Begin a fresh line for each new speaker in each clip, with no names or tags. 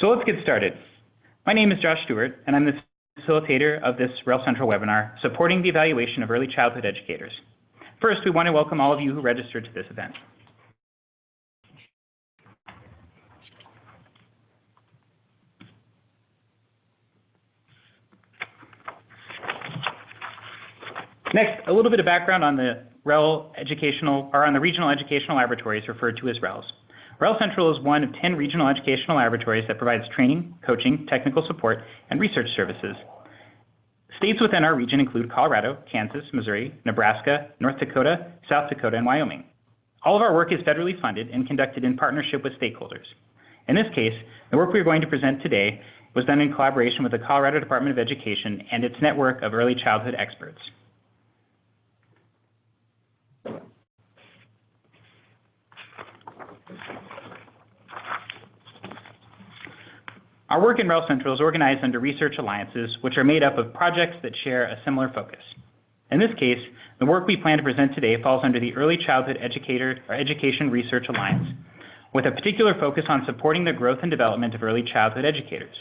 So let's get started. My name is Josh Stewart, and I'm the facilitator of this REL Central webinar, supporting the evaluation of early childhood educators. First, we want to welcome all of you who registered to this event. Next, a little bit of background on the REL educational, or on the regional educational laboratories referred to as RELs. REL Central is one of 10 regional educational laboratories that provides training, coaching, technical support, and research services. States within our region include Colorado, Kansas, Missouri, Nebraska, North Dakota, South Dakota, and Wyoming. All of our work is federally funded and conducted in partnership with stakeholders. In this case, the work we are going to present today was done in collaboration with the Colorado Department of Education and its network of early childhood experts. Our work in REL Central is organized under research alliances, which are made up of projects that share a similar focus. In this case, the work we plan to present today falls under the Early Childhood Educator or Education Research Alliance, with a particular focus on supporting the growth and development of early childhood educators.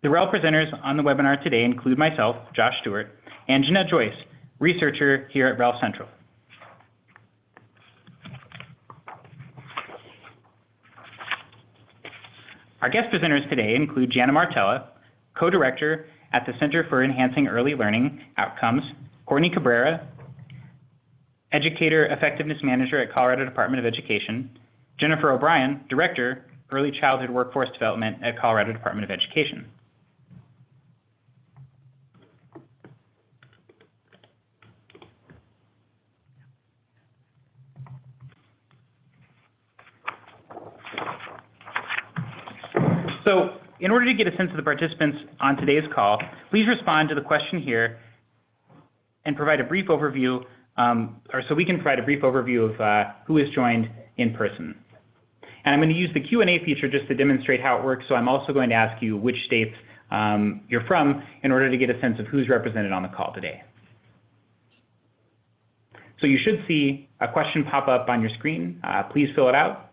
The REL presenters on the webinar today include myself, Josh Stewart, and Jeanette Joyce, researcher here at REL Central. Our guest presenters today include Gianna Martella, co-director at the Center for Enhancing Early Learning Outcomes, Courtney Cabrera, educator effectiveness manager at Colorado Department of Education, Jennifer O'Brien, director, early childhood workforce development at Colorado Department of Education. So, in order to get a sense of the participants on today's call, please respond to the question here and provide a brief overview, so we can provide a brief overview of who is joined in person. And I'm going to use the Q&A feature just to demonstrate how it works, so I'm also going to ask you which states you're from in order to get a sense of who's represented on the call today. So you should see a question pop up on your screen. Please fill it out.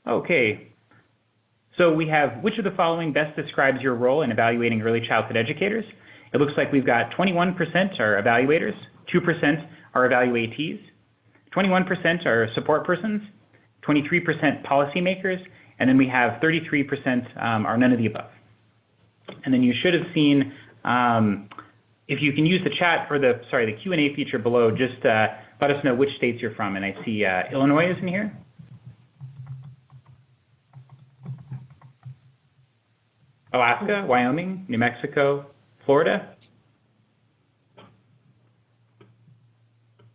Okay, so we have which of the following best describes your role in evaluating early childhood educators? It looks like we've got 21% are evaluators, 2% are evaluatees, 21% are support persons, 23% policymakers, and then we have 33% are none of the above. And then you should have seen, if you can use the chat or the Q&A feature below, just let us know which states you're from. And I see Illinois is in here. Alaska, Wyoming, New Mexico, Florida,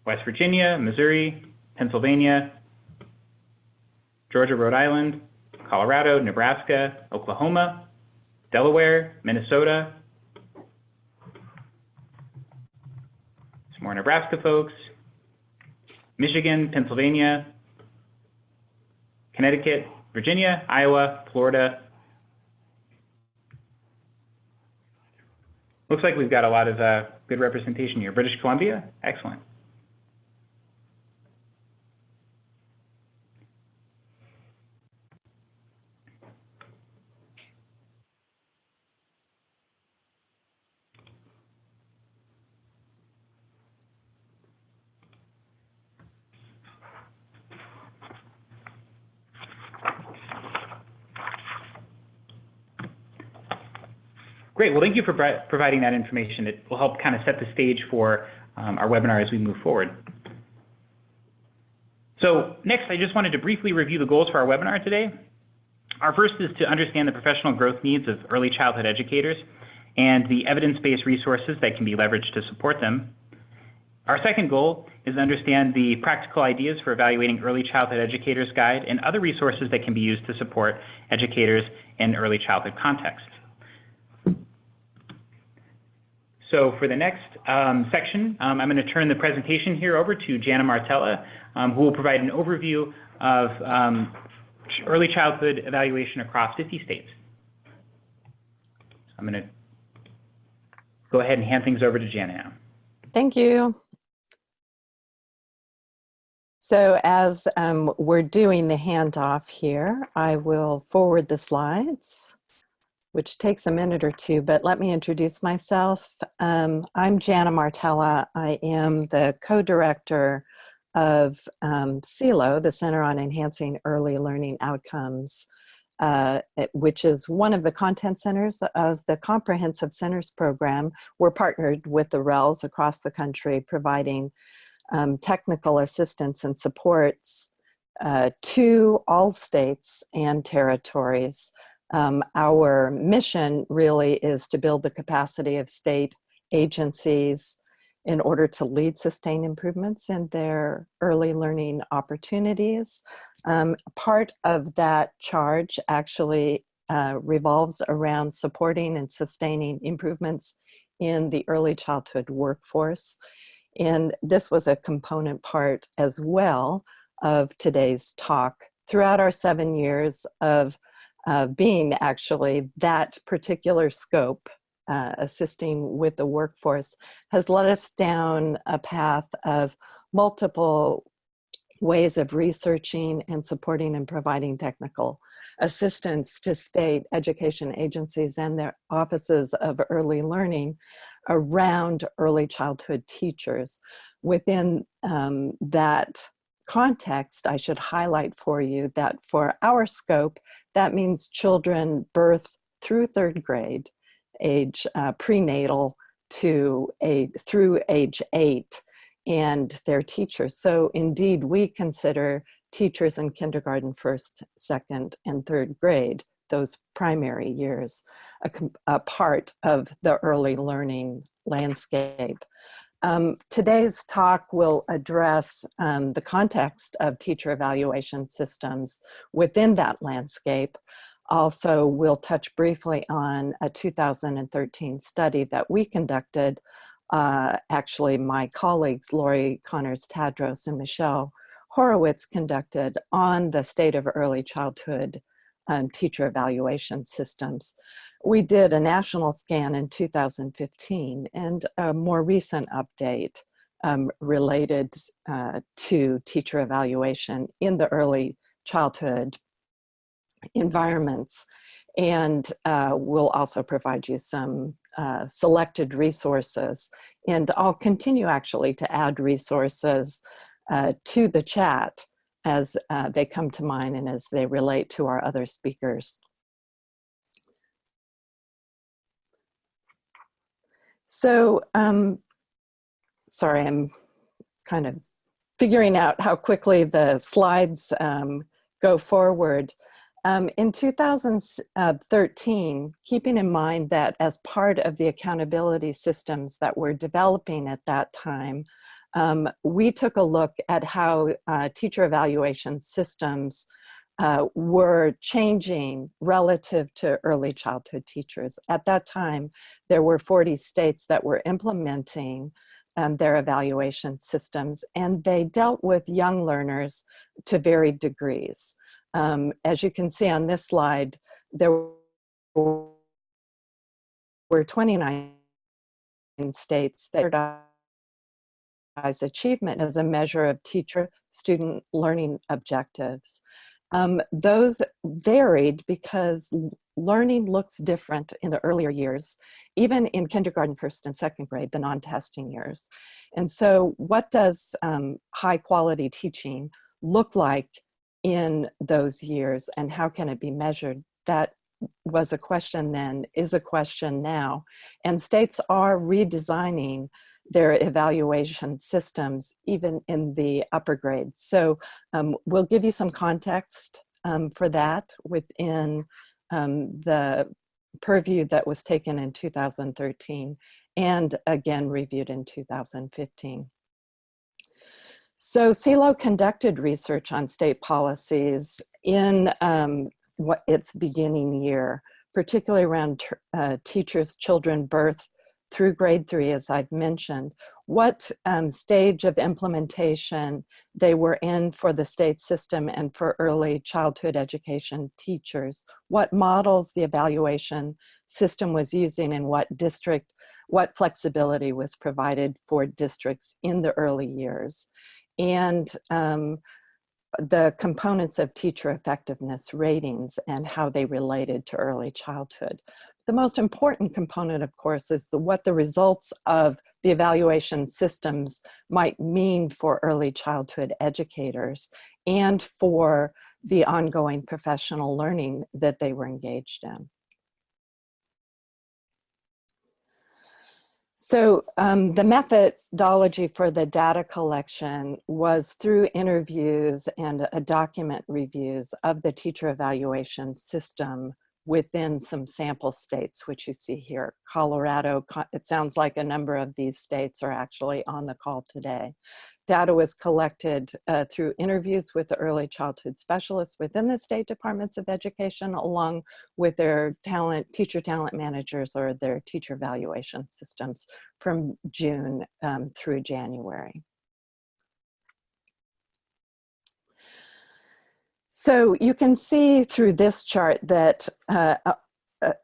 West Virginia, Missouri, Pennsylvania, Georgia, Rhode Island, Colorado, Nebraska, Oklahoma, Delaware, Minnesota. Some more Nebraska folks. Michigan, Pennsylvania, Connecticut, Virginia, Iowa, Florida. Looks like we've got a lot of good representation here. British Columbia, excellent. Great, well, thank you for providing that information. It will help kind of set the stage for our webinar as we move forward. So next, I just wanted to briefly review the goals for our webinar today. Our first is to understand the professional growth needs of early childhood educators and the evidence-based resources that can be leveraged to support them. Our second goal is to understand the practical ideas for evaluating Early Childhood Educators Guide and other resources that can be used to support educators in early childhood contexts. So for the next section, I'm going to turn the presentation here over to Jana Martella, who will provide an overview of early childhood evaluation across 50 states. I'm going to go ahead and hand things over to Jana now.
Thank you. So as we're doing the handoff here, I will forward the slides, which takes a minute or two, but let me introduce myself. I'm Jana Martella. I am the co-director of CEELO, the Center on Enhancing Early Learning Outcomes, which is one of the content centers of the Comprehensive Centers program. We're partnered with the RELs across the country, providing technical assistance and supports to all states and territories. Our mission really is to build the capacity of state agencies in order to lead sustained improvements in their early learning opportunities. Part of that charge actually revolves around supporting and sustaining improvements in the early childhood workforce. And this was a component part as well of today's talk. Throughout our 7 years of being actually that particular scope, assisting with the workforce, has led us down a path of multiple ways of researching and supporting and providing technical assistance to state education agencies and their offices of early learning around early childhood teachers. Within that context, I should highlight for you that for our scope, that means children birth through 3rd grade, age prenatal through age 8, and their teachers. So indeed, we consider teachers in kindergarten, 1st, 2nd, and 3rd grade, those primary years, a part of the early learning landscape. Today's talk will address the context of teacher evaluation systems within that landscape. Also, we'll touch briefly on a 2013 study that we conducted. Actually, my colleagues, Lori Connors-Tadros and Michelle Horowitz, conducted on the state of early childhood teacher evaluation systems. We did a national scan in 2015 and a more recent update related to teacher evaluation in the early childhood environments. And we'll also provide you some selected resources. And I'll continue actually to add resources to the chat as they come to mind and as they relate to our other speakers. So, sorry, I'm kind of figuring out how quickly the slides go forward. In 2013, keeping in mind that as part of the accountability systems that we're developing at that time, we took a look at how teacher evaluation systems were changing relative to early childhood teachers. At that time, there were 40 states that were implementing their evaluation systems, and they dealt with young learners to varied degrees. As you can see on this slide, there were 29 states that recognize achievement as a measure of teacher-student learning objectives. Those varied because learning looks different in the earlier years, even in kindergarten, 1st and 2nd grade, the non-testing years. And so what does high quality teaching look like in those years, and how can it be measured? That was a question then, is a question now. And states are redesigning their evaluation systems, even in the upper grades. So we'll give you some context for that within the purview that was taken in 2013 and again reviewed in 2015. So CEELO conducted research on state policies in its beginning year, particularly around teachers' children birth through grade 3, as I've mentioned, what stage of implementation they were in for the state system and for early childhood education teachers, what models the evaluation system was using, and what flexibility was provided for districts in the early years, and the components of teacher effectiveness ratings and how they related to early childhood. The most important component, of course, is what the results of the evaluation systems might mean for early childhood educators and for the ongoing professional learning that they were engaged in. So the methodology for the data collection was through interviews and document reviews of the teacher evaluation system within some sample states, which you see here. Colorado, it sounds like a number of these states are actually on the call today. Data was collected through interviews with the early childhood specialists within the state departments of education, along with their teacher talent managers or their teacher evaluation systems from June through January. So you can see through this chart that the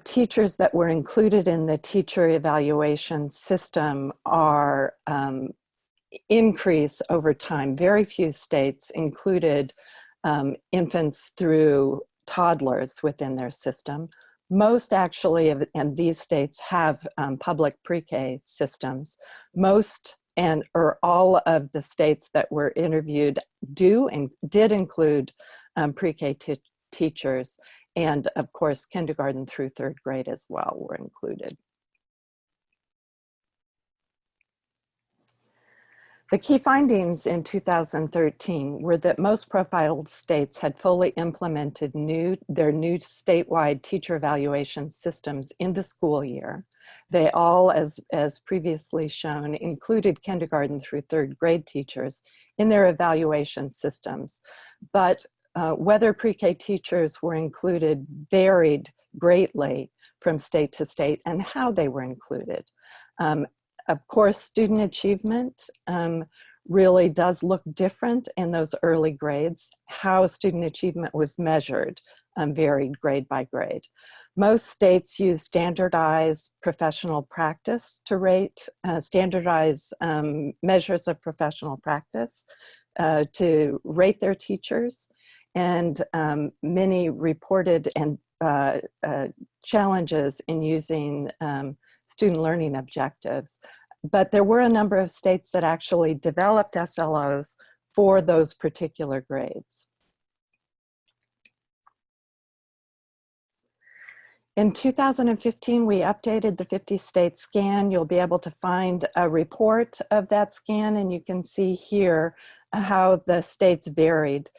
teachers that were included in the teacher evaluation system are increase over time. Very few states included infants through toddlers within their system. Most actually, and these states have public pre-K systems. Most or all of the states that were interviewed did include pre-K teachers, and of course kindergarten through 3rd grade as well were included. The key findings in 2013 were that most profiled states had fully implemented their new statewide teacher evaluation systems in the school year. They all, as previously shown, included kindergarten through 3rd grade teachers in their evaluation systems. But whether pre-K teachers were included varied greatly from state to state and how they were included. Of course, student achievement really does look different in those early grades. How student achievement was measured varied grade by grade. Most states use standardized professional practice to rate, standardized measures of professional practice to rate their teachers. And many reported challenges in using student learning objectives. But there were a number of states that actually developed SLOs for those particular grades. In 2015, we updated the 50-state scan. You'll be able to find a report of that scan, and you can see here how the states varied.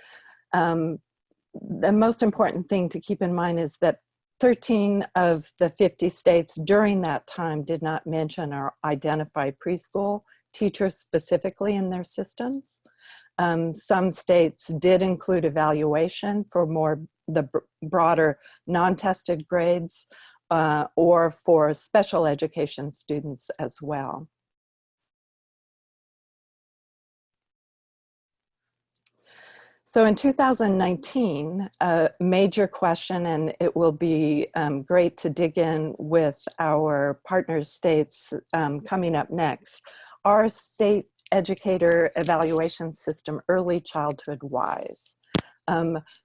The most important thing to keep in mind is that 13 of the 50 states during that time did not mention or identify preschool teachers specifically in their systems. Some states did include evaluation for the broader non-tested grades or for special education students as well. So in 2019, a major question, and it will be great to dig in with our partner states coming up next, our state educator evaluation system early childhood wise.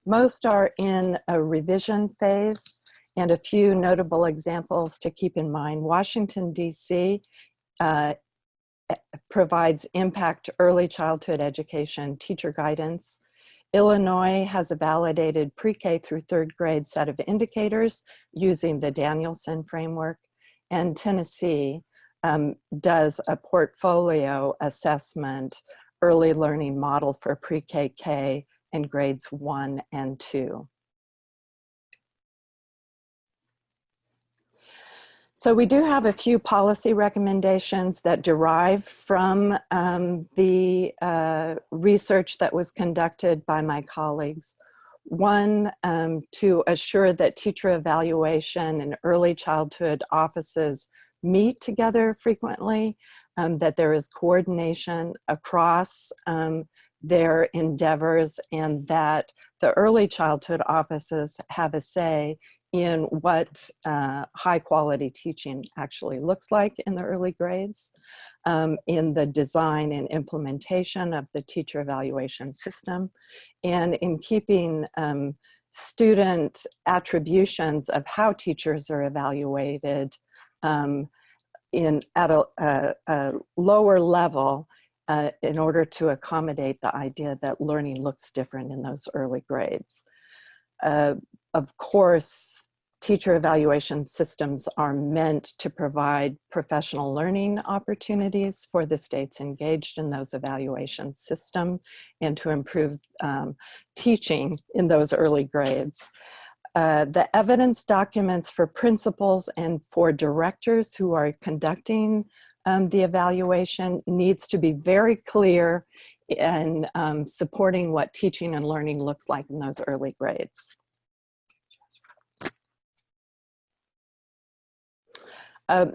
Most are in a revision phase, and a few notable examples to keep in mind. Washington, D.C. Provides impact early childhood education teacher guidance. Illinois has a validated pre-K through 3rd grade set of indicators using the Danielson framework, and Tennessee does a portfolio assessment early learning model for pre-K and grades 1 and 2. So we do have a few policy recommendations that derive from the research that was conducted by my colleagues. One, to assure that teacher evaluation and early childhood offices meet together frequently, that there is coordination across their endeavors, and that the early childhood offices have a say in what high quality teaching actually looks like in the early grades, in the design and implementation of the teacher evaluation system, and in keeping student attributions of how teachers are evaluated at a lower level in order to accommodate the idea that learning looks different in those early grades. Of course, teacher evaluation systems are meant to provide professional learning opportunities for the states engaged in those evaluation systems and to improve teaching in those early grades. The evidence documents for principals and for directors who are conducting the evaluation needs to be very clear in supporting what teaching and learning looks like in those early grades.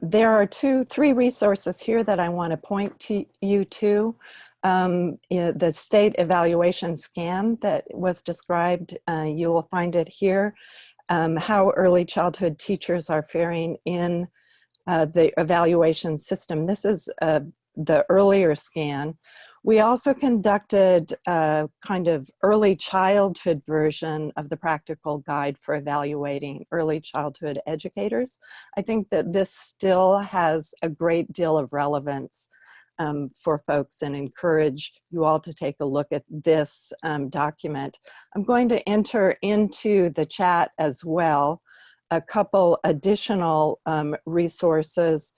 There are three resources here that I want to point you to. The state evaluation scan that was described, you will find it here. How early childhood teachers are faring in the evaluation system. This is the earlier scan. We also conducted a kind of early childhood version of the practical guide for evaluating early childhood educators. I think that this still has a great deal of relevance for folks, and encourage you all to take a look at this document. I'm going to enter into the chat as well a couple additional resources.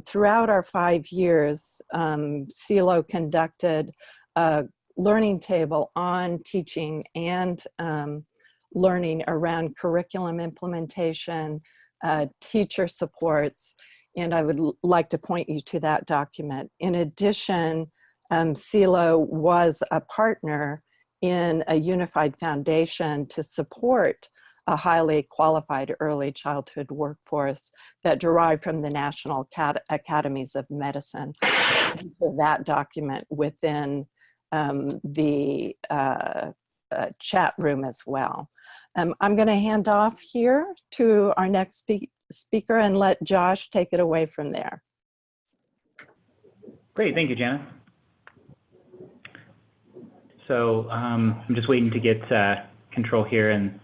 Throughout our 5 years, CEELO conducted a learning table on teaching and learning around curriculum implementation, teacher supports, and I would like to point you to that document. In addition, CEELO was a partner in a unified foundation to support a highly qualified early childhood workforce that derived from the National Academies of Medicine. That document within the chat room as well. I'm going to hand off here to our next speaker and let Josh take it away from there.
Great, thank you, Jana. So I'm just waiting to get control here, and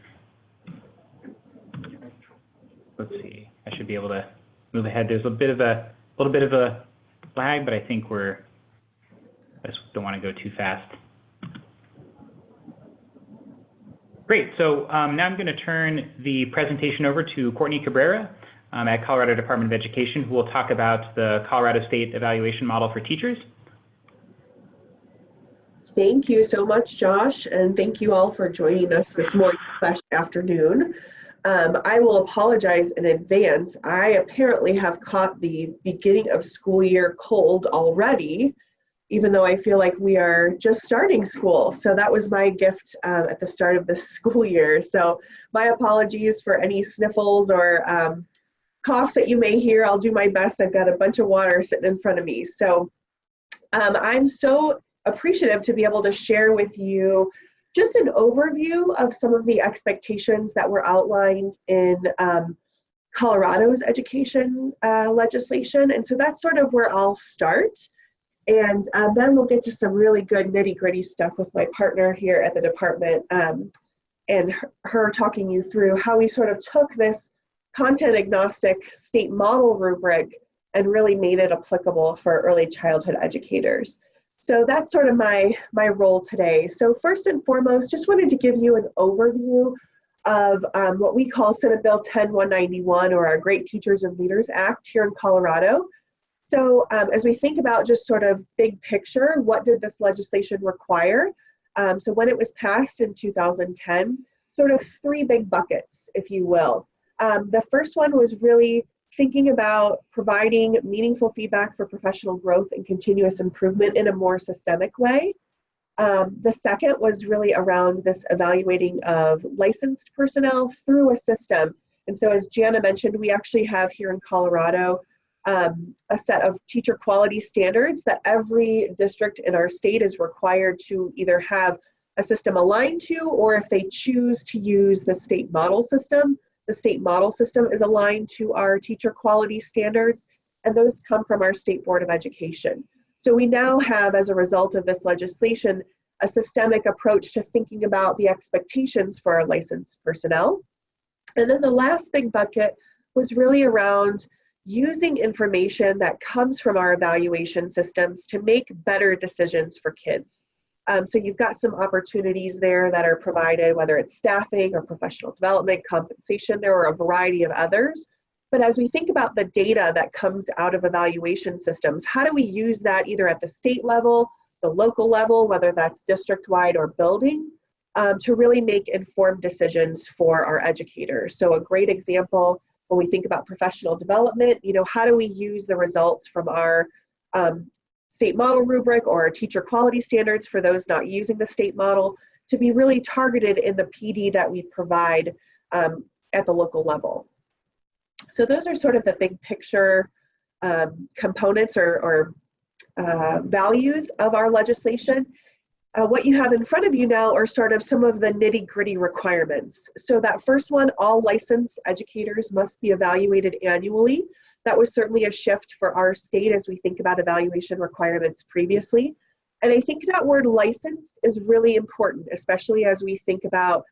let's see, I should be able to move ahead. There's a little bit of a lag, but I think I just don't want to go too fast. Great, so now I'm going to turn the presentation over to Courtney Cabrera at Colorado Department of Education, who will talk about the Colorado State Evaluation Model for Teachers.
Thank you so much, Josh, and thank you all for joining us this morning/afternoon. I will apologize in advance. I apparently have caught the beginning of school year cold already, even though I feel like we are just starting school. So that was my gift at the start of this school year. So my apologies for any sniffles or coughs that you may hear. I'll do my best. I've got a bunch of water sitting in front of me. So I'm so appreciative to be able to share with you just an overview of some of the expectations that were outlined in Colorado's education legislation. And so that's sort of where I'll start. And then we'll get to some really good nitty-gritty stuff with my partner here at the department and her talking you through how we sort of took this content agnostic state model rubric and really made it applicable for early childhood educators. So that's sort of my role today. So first and foremost, just wanted to give you an overview of what we call Senate Bill 10-191, or our Great Teachers and Leaders Act here in Colorado. So as we think about just sort of big picture, what did this legislation require? So when it was passed in 2010, sort of three big buckets, if you will. The first one was really thinking about providing meaningful feedback for professional growth and continuous improvement in a more systemic way. The second was really around this evaluating of licensed personnel through a system. And so as Jana mentioned, we actually have here in Colorado a set of teacher quality standards that every district in our state is required to either have a system aligned to, or if they choose to use the state model system, the state model system is aligned to our teacher quality standards, and those come from our State Board of Education. So we now have, as a result of this legislation, a systemic approach to thinking about the expectations for our licensed personnel. And then the last big bucket was really around using information that comes from our evaluation systems to make better decisions for kids. So you've got some opportunities there that are provided, whether it's staffing or professional development, compensation, there are a variety of others. But as we think about the data that comes out of evaluation systems, how do we use that either at the state level, the local level, whether that's district-wide or building, to really make informed decisions for our educators? So a great example, when we think about professional development, how do we use the results from our state model rubric or our teacher quality standards for those not using the state model to be really targeted in the PD that we provide at the local level. So those are sort of the big picture components or values of our legislation. What you have in front of you now are sort of some of the nitty-gritty requirements. So that first one, all licensed educators must be evaluated annually. That was certainly a shift for our state as we think about evaluation requirements previously. And I think that word licensed is really important, especially as we think about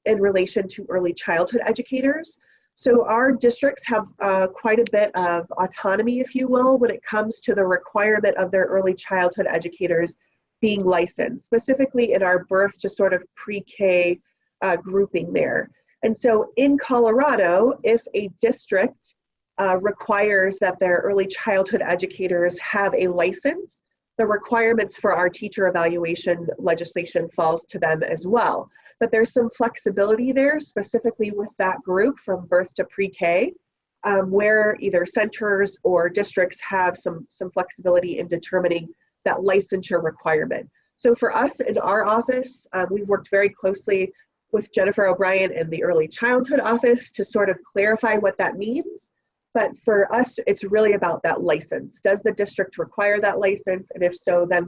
in relation to early childhood educators. So our districts have quite a bit of autonomy, if you will, when it comes to the requirement of their early childhood educators being licensed, specifically in our birth to sort of pre-K grouping there. And so in Colorado, if a district requires that their early childhood educators have a license, the requirements for our teacher evaluation legislation falls to them as well. But there's some flexibility there, specifically with that group from birth to pre-K, where either centers or districts have some flexibility in determining that licensure requirement. So for us in our office, we've worked very closely with Jennifer O'Brien in the early childhood office to sort of clarify what that means. But for us, it's really about that license. Does the district require that license? And if so, then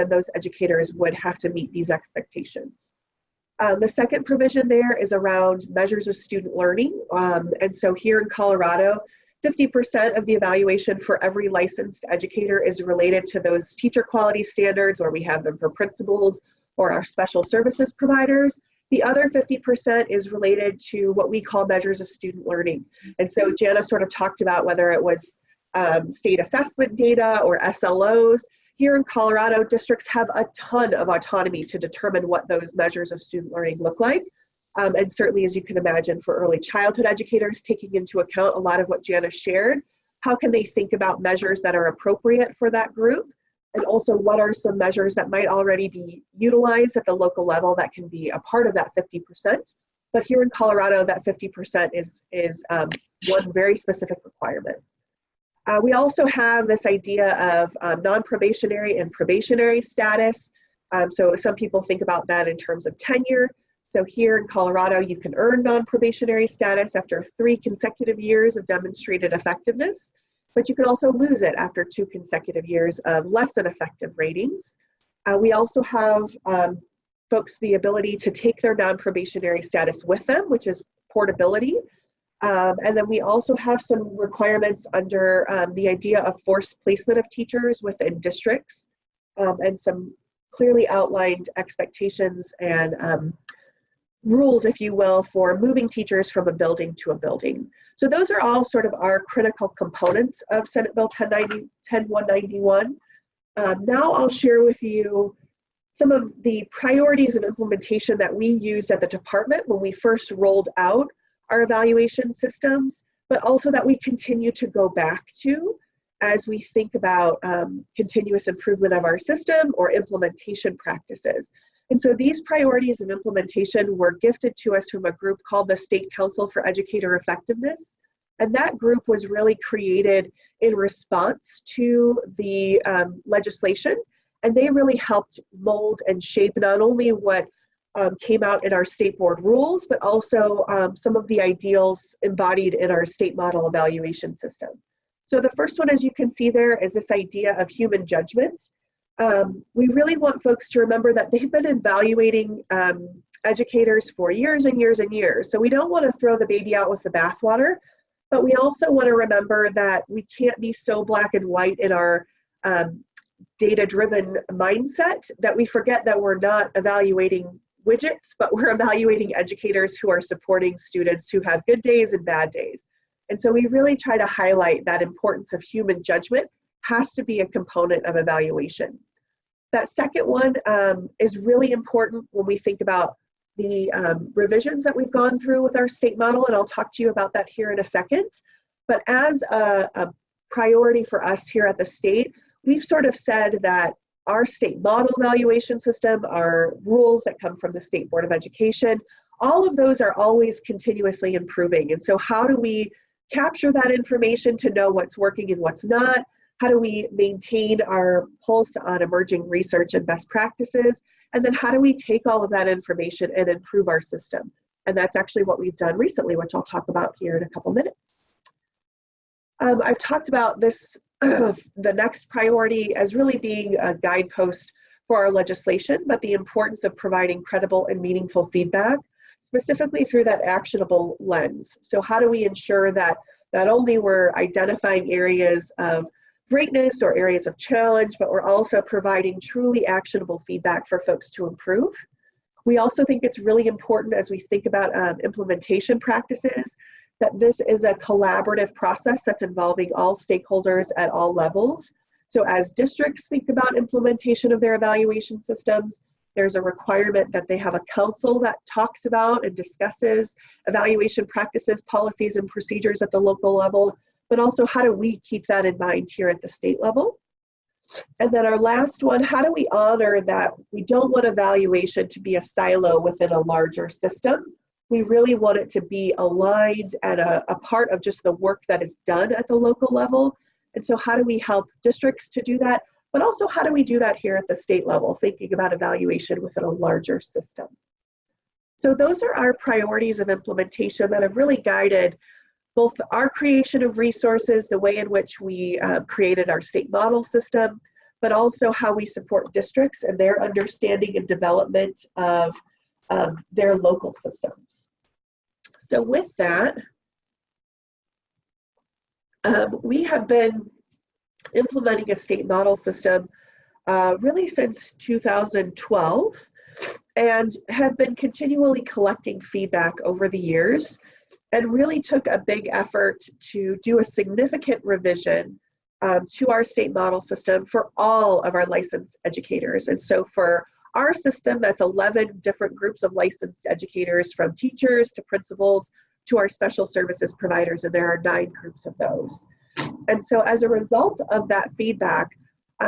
those educators would have to meet these expectations. The second provision there is around measures of student learning. And so here in Colorado, 50% of the evaluation for every licensed educator is related to those teacher quality standards, or we have them for principals or our special services providers. The other 50% is related to what we call measures of student learning. And so Jana sort of talked about whether it was state assessment data or SLOs. Here in Colorado, districts have a ton of autonomy to determine what those measures of student learning look like. And certainly, as you can imagine, for early childhood educators, taking into account a lot of what Jana shared, how can they think about measures that are appropriate for that group? And also, what are some measures that might already be utilized at the local level that can be a part of that 50%? But here in Colorado, that 50% is one very specific requirement. We also have this idea of non-probationary and probationary status. So some people think about that in terms of tenure. So here in Colorado, you can earn non-probationary status after 3 consecutive years of demonstrated effectiveness, but you can also lose it after 2 consecutive years of less than effective ratings. We also have folks the ability to take their non-probationary status with them, which is portability. And then we also have some requirements under the idea of forced placement of teachers within districts, and some clearly outlined expectations and rules, if you will, for moving teachers from a building to a building. So those are all sort of our critical components of Senate Bill 10191. Now I'll share with you some of the priorities and implementation that we used at the department when we first rolled out our evaluation systems, but also that we continue to go back to as we think about continuous improvement of our system or implementation practices. And so these priorities and implementation were gifted to us from a group called the State Council for Educator Effectiveness. And that group was really created in response to the legislation. And they really helped mold and shape not only what came out in our state board rules, but also some of the ideals embodied in our state model evaluation system. So the first one, as you can see there, is this idea of human judgment. We really want folks to remember that they've been evaluating educators for years and years and years. So we don't want to throw the baby out with the bathwater, but we also want to remember that we can't be so black and white in our data-driven mindset that we forget that we're not evaluating widgets, but we're evaluating educators who are supporting students who have good days and bad days. And so we really try to highlight that importance of human judgment has to be a component of evaluation. That second one is really important when we think about the revisions that we've gone through with our state model, and I'll talk to you about that here in a second. But as a priority for us here at the state, we've sort of said that our state model evaluation system, our rules that come from the State Board of Education, all of those are always continuously improving. And so how do we capture that information to know what's working and what's not? How do we maintain our pulse on emerging research and best practices? And then how do we take all of that information and improve our system? And that's actually what we've done recently, which I'll talk about here in a couple minutes. I've talked about this, the next priority as really being a guidepost for our legislation, but the importance of providing credible and meaningful feedback, specifically through that actionable lens. So how do we ensure that not only we're identifying areas of greatness or areas of challenge, but we're also providing truly actionable feedback for folks to improve. We also think it's really important as we think about implementation practices, that this is a collaborative process that's involving all stakeholders at all levels. So as districts think about implementation of their evaluation systems, there's a requirement that they have a council that talks about and discusses evaluation practices, policies, and procedures at the local level, but also how do we keep that in mind here at the state level? And then our last one, how do we honor that we don't want evaluation to be a silo within a larger system? We really want it to be aligned and a part of just the work that is done at the local level. And so how do we help districts to do that? But also how do we do that here at the state level, thinking about evaluation within a larger system? So those are our priorities of implementation that have really guided both our creation of resources, the way in which we created our state model system, but also how we support districts and their understanding and development of their local systems. So with that, we have been implementing a state model system really since 2012 and have been continually collecting feedback over the years, and really took a big effort to do a significant revision to our state model system for all of our licensed educators. And so for our system, that's 11 different groups of licensed educators, from teachers to principals to our special services providers, and there are 9 groups of those. And so as a result of that feedback,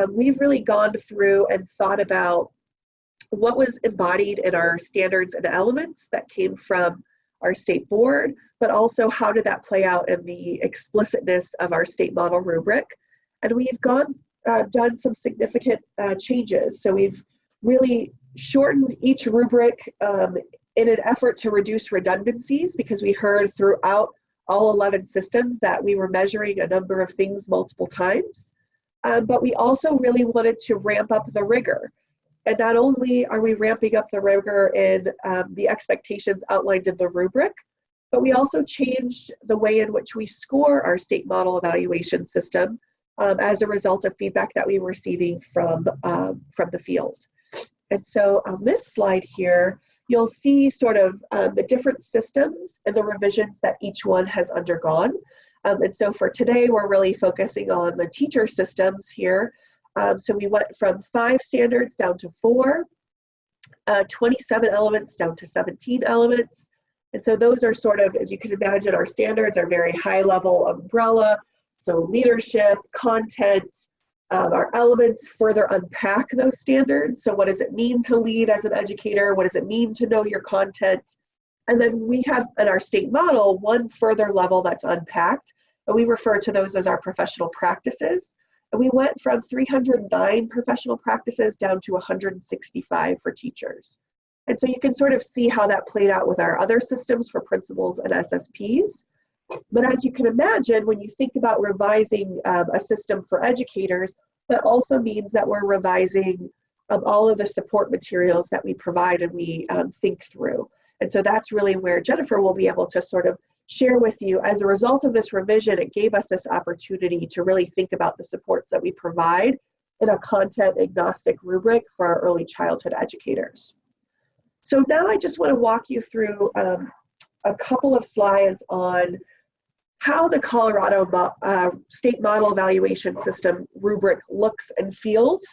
we've really gone through and thought about what was embodied in our standards and elements that came from our state board, but also how did that play out in the explicitness of our state model rubric. And we've done some significant changes. So we've really shortened each rubric in an effort to reduce redundancies, because we heard throughout all 11 systems that we were measuring a number of things multiple times. But we also really wanted to ramp up the rigor. And not only are we ramping up the rigor in the expectations outlined in the rubric, but we also changed the way in which we score our state model evaluation system as a result of feedback that we were receiving from the field. And so on this slide here, you'll see sort of the different systems and the revisions that each one has undergone. And so for today, we're really focusing on the teacher systems here. So we went from 5 standards down to 4, 27 elements down to 17 elements. And so those are sort of, as you can imagine, our standards are very high level umbrella. So leadership, content, our elements further unpack those standards. So what does it mean to lead as an educator? What does it mean to know your content? And then we have in our state model one further level that's unpacked, and we refer to those as our professional practices. And we went from 309 professional practices down to 165 for teachers. And so you can sort of see how that played out with our other systems for principals and SSPs. But as you can imagine, when you think about revising a system for educators, that also means that we're revising all of the support materials that we provide and we think through. And so that's really where Jennifer will be able to sort of share with you, as a result of this revision, it gave us this opportunity to really think about the supports that we provide in a content agnostic rubric for our early childhood educators. So now I just want to walk you through a couple of slides on how the Colorado state model evaluation system rubric looks and feels.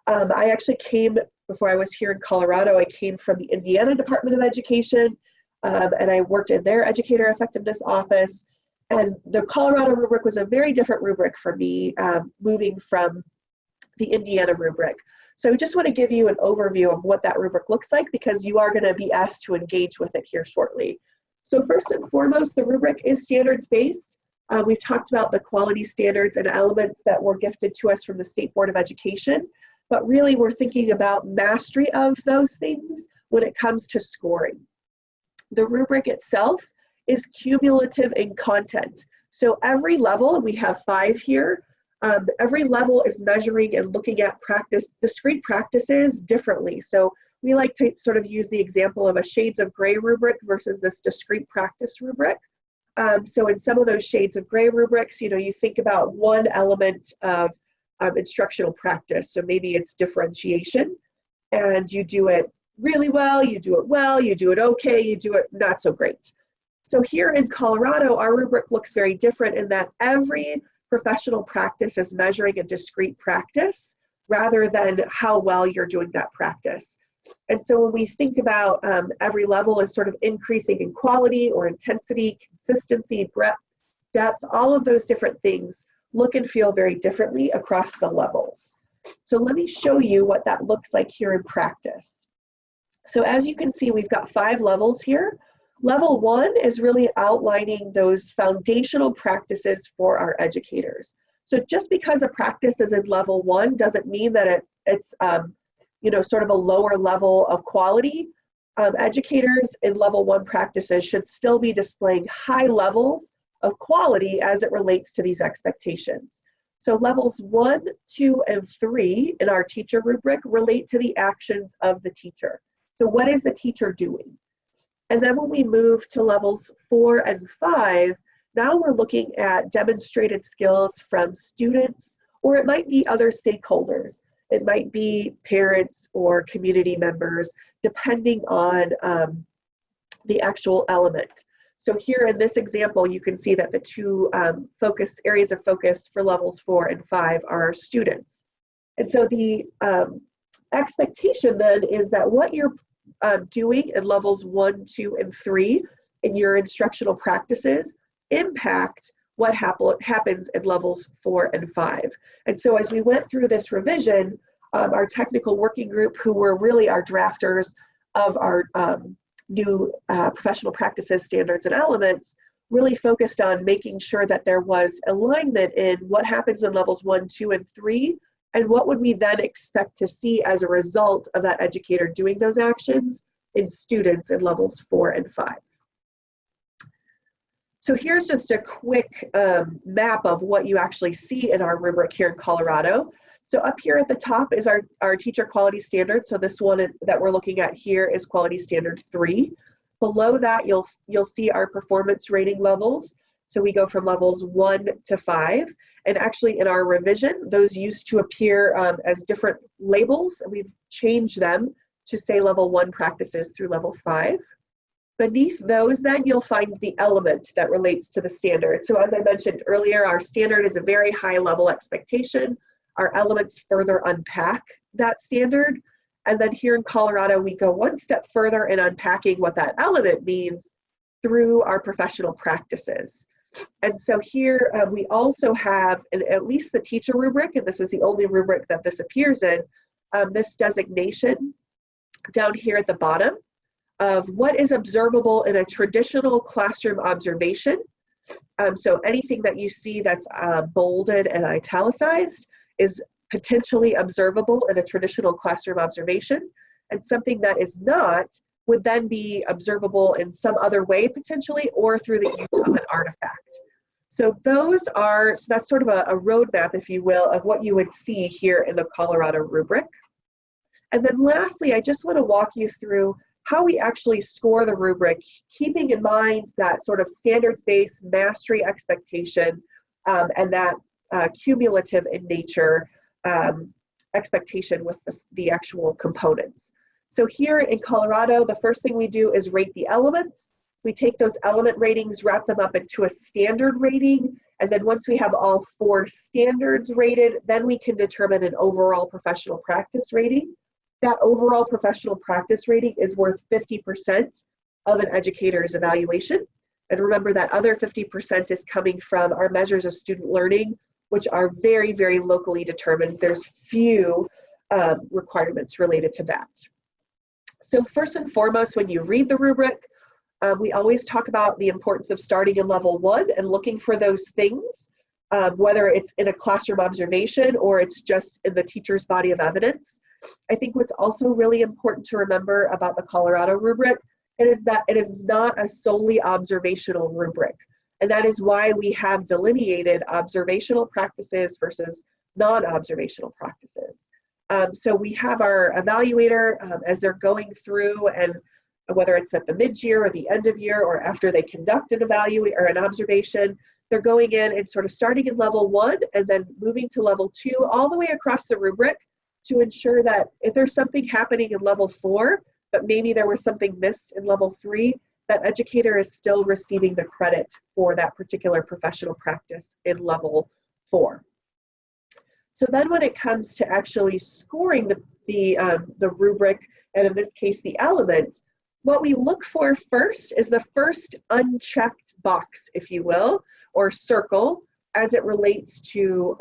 I actually came, before I was here in Colorado, I came from the Indiana Department of Education, and I worked in their educator effectiveness office. And the Colorado rubric was a very different rubric for me, moving from the Indiana rubric. So I just want to give you an overview of what that rubric looks like, because you are going to be asked to engage with it here shortly. So first and foremost, the rubric is standards-based. We've talked about the quality standards and elements that were gifted to us from the State Board of Education, but really we're thinking about mastery of those things when it comes to scoring. The rubric itself is cumulative in content. So every level, and we have 5 here, every level is measuring and looking at discrete practices differently. So we like to sort of use the example of a shades of gray rubric versus this discrete practice rubric. So in some of those shades of gray rubrics, you think about one element of instructional practice. So maybe it's differentiation, and you do it really well, you do it okay, you do it not so great. So here in Colorado, our rubric looks very different in that every professional practice is measuring a discrete practice rather than how well you're doing that practice. And so when we think about every level is sort of increasing in quality or intensity, consistency, breadth, depth, all of those different things look and feel very differently across the levels. So let me show you what that looks like here in practice. So as you can see, we've got 5 levels here. Level 1 is really outlining those foundational practices for our educators. So just because a practice is in level 1 doesn't mean that it's sort of a lower level of quality. Educators in level 1 practices should still be displaying high levels of quality as it relates to these expectations. So levels 1, 2, and 3 in our teacher rubric relate to the actions of the teacher. So what is the teacher doing? And then when we move to levels 4 and 5, now we're looking at demonstrated skills from students, or it might be other stakeholders. It might be parents or community members, depending on the actual element. So here in this example, you can see that the 2 areas of focus for levels 4 and 5 are our students. And so the expectation then is that what you're doing in levels 1, 2, and 3 in your instructional practices impact what happens in levels 4 and 5. And so as we went through this revision, our technical working group, who were really our drafters of our new professional practices, standards, and elements, really focused on making sure that there was alignment in what happens in levels 1, 2, and 3, and what would we then expect to see as a result of that educator doing those actions in students in levels 4 and 5. So here's just a quick map of what you actually see in our rubric here in Colorado. So up here at the top is our teacher quality standard. So this one that we're looking at here is quality standard 3. Below that, you'll see our performance rating levels. So we go from levels 1 to 5. And actually in our revision, those used to appear as different labels. We've changed them to say level 1 practices through level 5. Beneath those, then you'll find the element that relates to the standard. So as I mentioned earlier, our standard is a very high level expectation. Our elements further unpack that standard. And then here in Colorado, we go one step further in unpacking what that element means through our professional practices. And so here we also have, at least the teacher rubric, and this is the only rubric that this appears in, this designation down here at the bottom. of what is observable in a traditional classroom observation. So anything that you see that's bolded and italicized is potentially observable in a traditional classroom observation, and something that is not would then be observable in some other way potentially, or through the use of an artifact. So that's sort of a roadmap, if you will, of what you would see here in the Colorado rubric. And then lastly, I just want to walk you through how we actually score the rubric, keeping in mind that sort of standards-based mastery expectation and that cumulative in nature expectation with the actual components. So here in Colorado, the first thing we do is rate the elements. We take those element ratings, wrap them up into a standard rating, and then once we have all 4 standards rated, then we can determine an overall professional practice rating. That overall professional practice rating is worth 50% of an educator's evaluation. And remember that other 50% is coming from our measures of student learning, which are very, very locally determined. There's few requirements related to that. So first and foremost, when you read the rubric, we always talk about the importance of starting in level 1 and looking for those things, whether it's in a classroom observation or it's just in the teacher's body of evidence. I think what's also really important to remember about the Colorado rubric is that it is not a solely observational rubric. And that is why we have delineated observational practices versus non-observational practices. So we have our evaluator as they're going through, and whether it's at the mid-year or the end of year or after they conduct an evaluation or an observation, they're going in and sort of starting in level 1 and then moving to level 2 all the way across the rubric to ensure that if there's something happening in level 4, but maybe there was something missed in level 3, that educator is still receiving the credit for that particular professional practice in level 4. So then when it comes to actually scoring the rubric, and in this case the element, what we look for first is the first unchecked box, if you will, or circle, as it relates to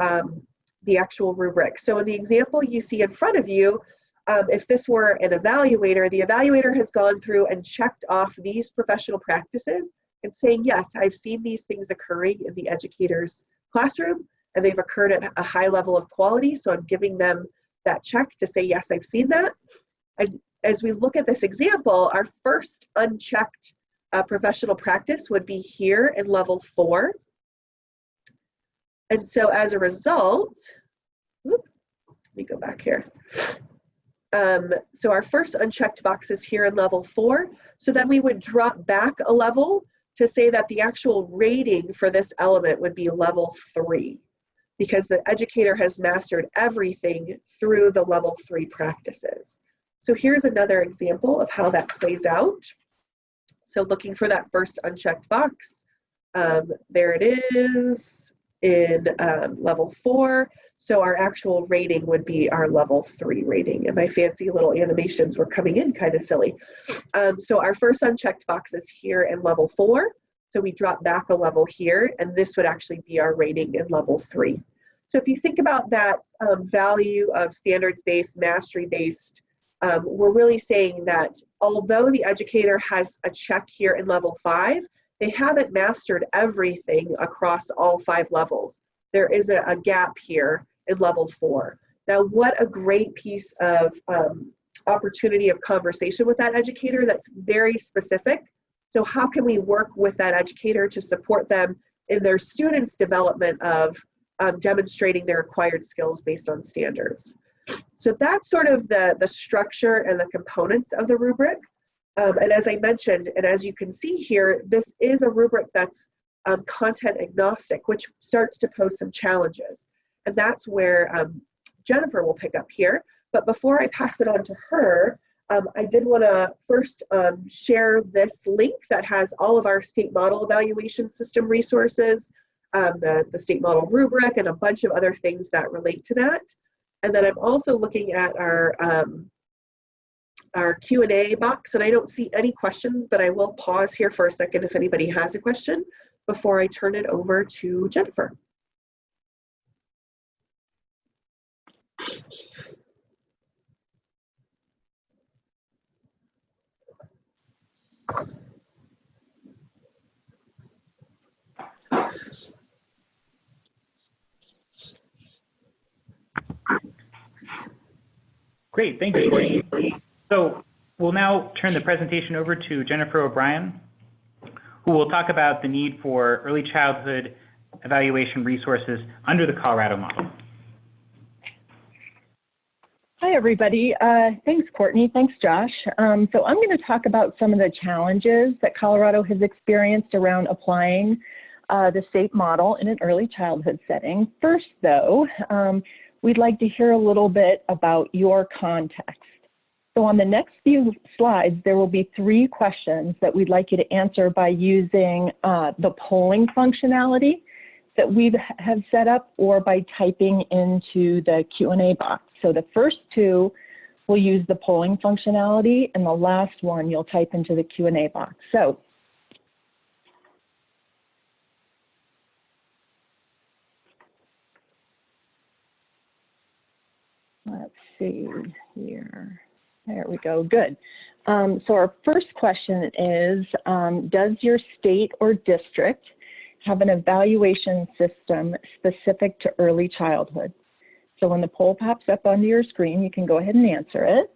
the actual rubric. So in the example you see in front of you, if this were an evaluator, the evaluator has gone through and checked off these professional practices and saying, yes, I've seen these things occurring in the educator's classroom, and they've occurred at a high level of quality, so I'm giving them that check to say, yes, I've seen that. And as we look at this example, our first unchecked professional practice would be here in level 4. And so as a result, let me go back here. So our first unchecked box is here in level 4. So then we would drop back a level to say that the actual rating for this element would be level 3, because the educator has mastered everything through the level 3 practices. So here's another example of how that plays out. So looking for that first unchecked box, there it is in level 4. So our actual rating would be our level 3 rating. And my fancy little animations were coming in kind of silly. So our first unchecked box is here in level 4. So we drop back a level here, and this would actually be our rating in level 3. So if you think about that value of standards-based, mastery-based, we're really saying that although the educator has a check here in level 5, they haven't mastered everything across all 5 levels. There is a gap here in level 4. Now, what a great piece of opportunity of conversation with that educator that's very specific. So how can we work with that educator to support them in their students' development of demonstrating their acquired skills based on standards? So that's sort of the structure and the components of the rubric. And as I mentioned, and as you can see here, this is a rubric that's content agnostic, which starts to pose some challenges. And that's where Jennifer will pick up here. But before I pass it on to her, I did want to first share this link that has all of our state model evaluation system resources, the state model rubric, and a bunch of other things that relate to that. And then I'm also looking at our Q&A box, and I don't see any questions, but I will pause here for a second if anybody has a question before I turn it over to Jennifer.
Great, thank you, Courtney. So we'll now turn the presentation over to Jennifer O'Brien, who will talk about the need for early childhood evaluation resources under the Colorado model.
Hi, everybody. Thanks, Courtney. Thanks, Josh. So I'm going to talk about some of the challenges that Colorado has experienced around applying the state model in an early childhood setting. First, though, we'd like to hear a little bit about your context. So on the next few slides, there will be 3 questions that we'd like you to answer by using the polling functionality that we have set up or by typing into the Q&A box. So the first 2 will use the polling functionality, and the last one you'll type into the Q&A box. So let's see here. There we go, good. So our first question is, does your state or district have an evaluation system specific to early childhood? So when the poll pops up onto your screen, you can go ahead and answer it.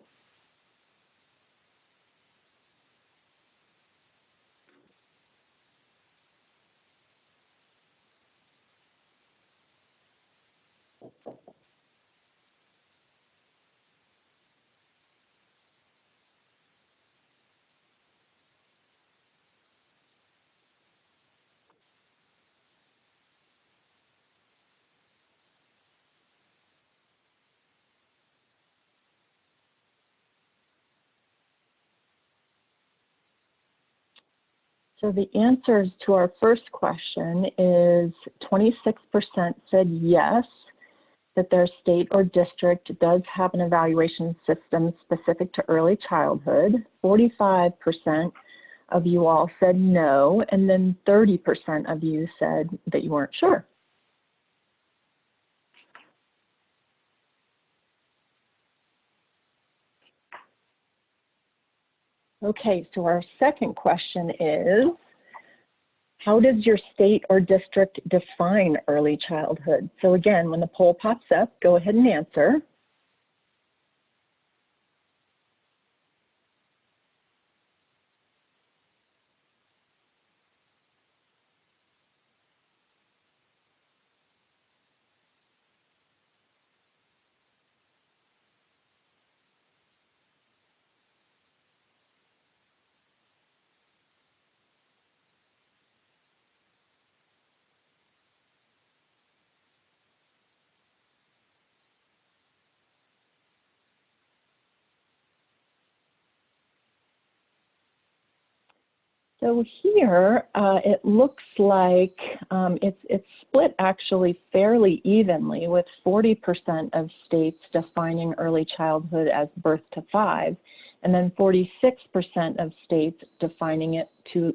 So the answers to our first question is 26% said yes, that their state or district does have an evaluation system specific to early childhood. 45% of you all said no, and then 30% of you said that you weren't sure. Okay, so our second question is, how does your state or district define early childhood? So again, when the poll pops up, go ahead and answer. So here, it looks like it's split actually fairly evenly, with 40% of states defining early childhood as birth to 5, and then 46% of states defining it to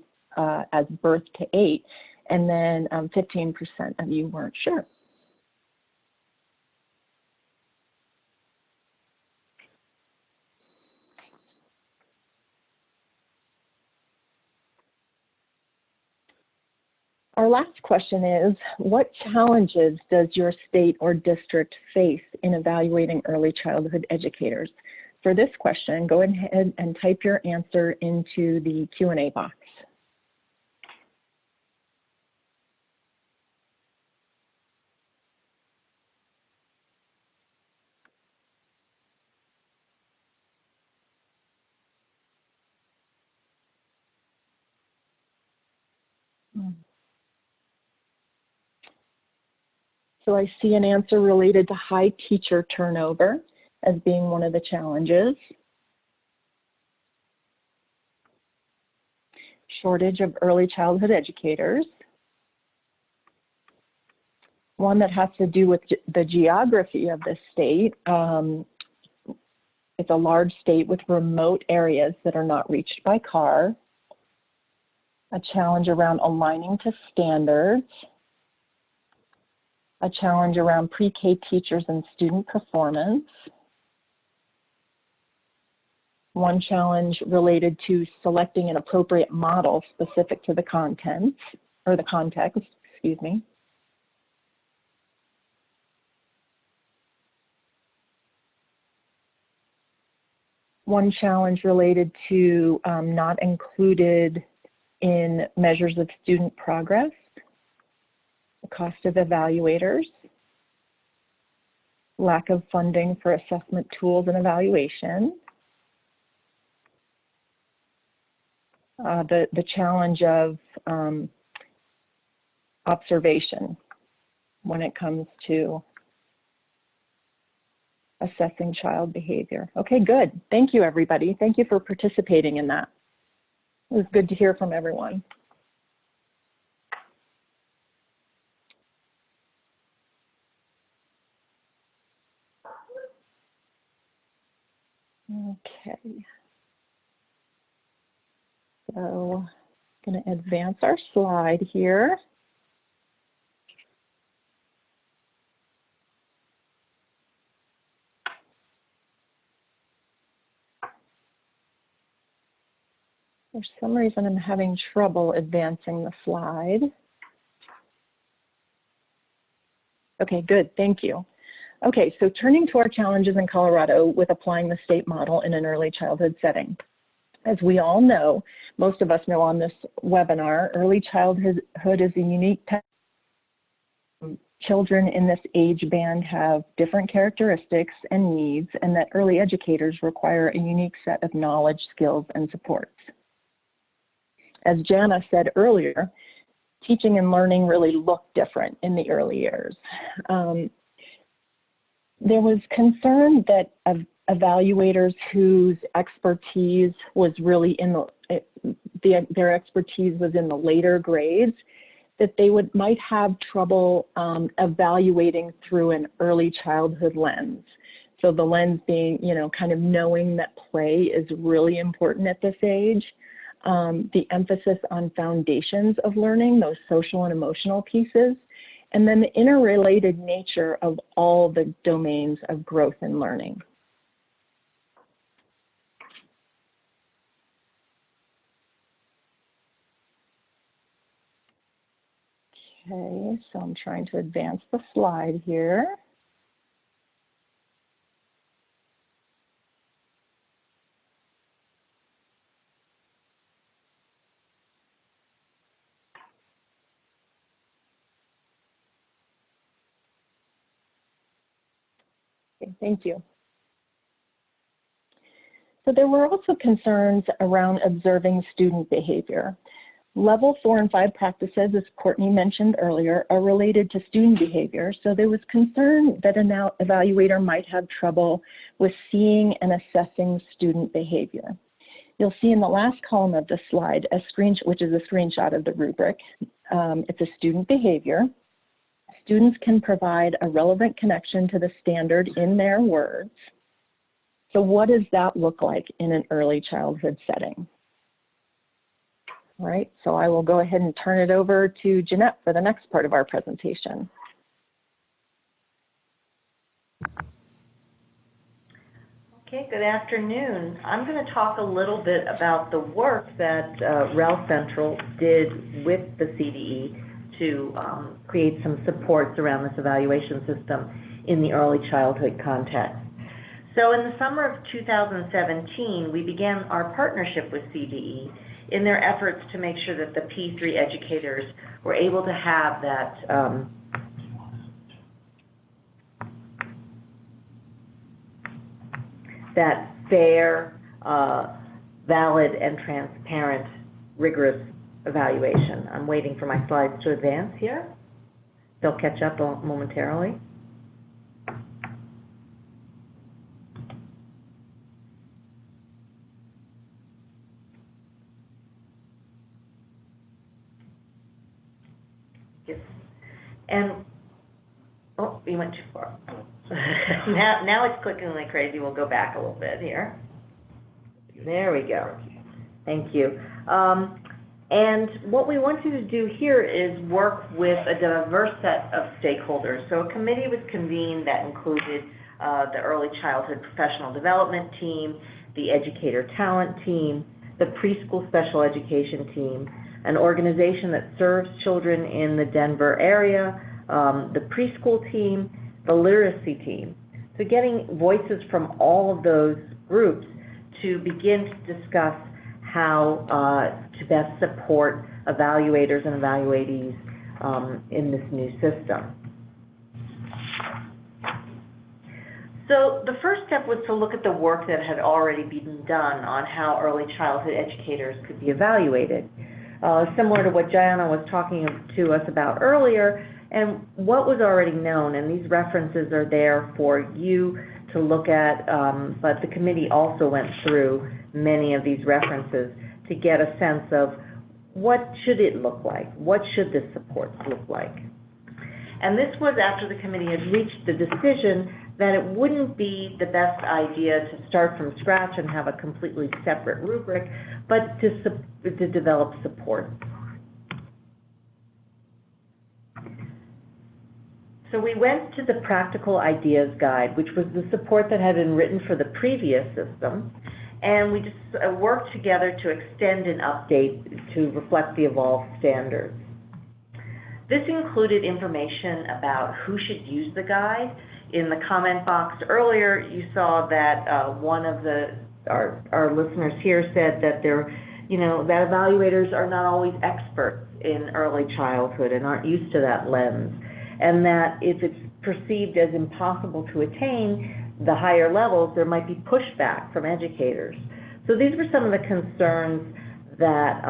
as birth to 8, and then 15% of you weren't sure. Our last question is, what challenges does your state or district face in evaluating early childhood educators? For this question, go ahead and type your answer into the Q&A box. So I see an answer related to high teacher turnover as being one of the challenges. Shortage of early childhood educators. One that has to do with the geography of the state. It's a large state with remote areas that are not reached by car. A challenge around aligning to standards. A challenge around pre-K teachers and student performance. One challenge related to selecting an appropriate model specific to the content, or the context, excuse me. one challenge related to not included in measures of student progress, the cost of evaluators, lack of funding for assessment tools and evaluation, the challenge of observation when it comes to assessing child behavior. Okay, good. Thank you, everybody. Thank you for participating in that. It was good to hear from everyone. Okay. So I'm going to advance our slide here. For some reason, I'm having trouble advancing the slide. Okay, good, thank you. Okay, so turning to our challenges in Colorado with applying the state model in an early childhood setting. As we all know, most of us know on this webinar, early childhood is a unique type. Children in this age band have different characteristics and needs, and that early educators require a unique set of knowledge, skills, and supports. As Jana said earlier, teaching and learning really look different in the early years. There was concern that evaluators whose expertise was really in their expertise was in the later grades, that they might have trouble evaluating through an early childhood lens. So the lens being, kind of knowing that play is really important at this age. The emphasis on foundations of learning, those social and emotional pieces, and then the interrelated nature of all the domains of growth and learning. Okay, so I'm trying to advance the slide here. Okay, thank you. So there were also concerns around observing student behavior. Level 4 and 5 practices, as Courtney mentioned earlier, are related to student behavior. So there was concern that an evaluator might have trouble with seeing and assessing student behavior. You'll see in the last column of the slide, which is a screenshot of the rubric. It's a student behavior. Students can provide a relevant connection to the standard in their words. So what does that look like in an early childhood setting? All right, so I will go ahead and turn it over to Jeanette for the next part of our presentation.
Okay, good afternoon. I'm going to talk a little bit about the work that REL Central did with the CDE to create some supports around this evaluation system in the early childhood context. So in the summer of 2017, we began our partnership with CDE in their efforts to make sure that the P3 educators were able to have that fair, valid, and transparent, rigorous evaluation. I'm waiting for my slides to advance here. They'll catch up momentarily. And, oh, you went too far. now it's clicking like crazy. We'll go back a little bit here. There we go. Thank you. And what we want you to do here is work with a diverse set of stakeholders. So a committee was convened that included the early childhood professional development team, the educator talent team, the preschool special education team, an organization that serves children in the Denver area, the preschool team, the literacy team. So getting voices from all of those groups to begin to discuss how to best support evaluators and evaluatees in this new system. So the first step was to look at the work that had already been done on how early childhood educators could be evaluated, similar to what Jana was talking to us about earlier, and what was already known, and these references are there for you to look at, but the committee also went through many of these references to get a sense of what should it look like, what should this support look like. And this was after the committee had reached the decision that it wouldn't be the best idea to start from scratch and have a completely separate rubric, but to develop support. So we went to the Practical Ideas Guide, which was the support that had been written for the previous system, and we just worked together to extend and update to reflect the evolved standards. This included information about who should use the guide. In the comment box earlier, you saw that one of our listeners here said that that evaluators are not always experts in early childhood and aren't used to that lens, and that if it's perceived as impossible to attain the higher levels, there might be pushback from educators. So these were some of the concerns that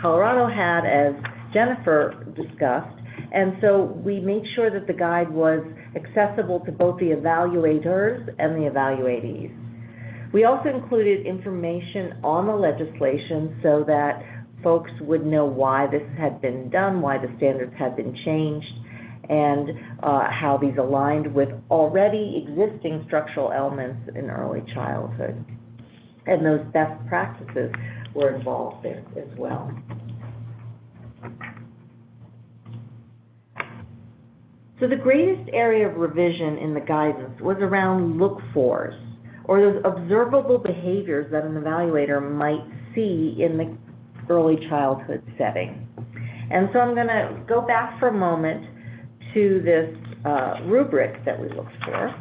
Colorado had, as Jennifer discussed, and so we made sure that the guide was accessible to both the evaluators and the evaluatees. We also included information on the legislation so that folks would know why this had been done, why the standards had been changed, and how these aligned with already existing structural elements in early childhood. And those best practices were involved there as well. So the greatest area of revision in the guidance was around look-fors, or those observable behaviors that an evaluator might see in the early childhood setting. And so I'm going to go back for a moment to this rubric that we looked for,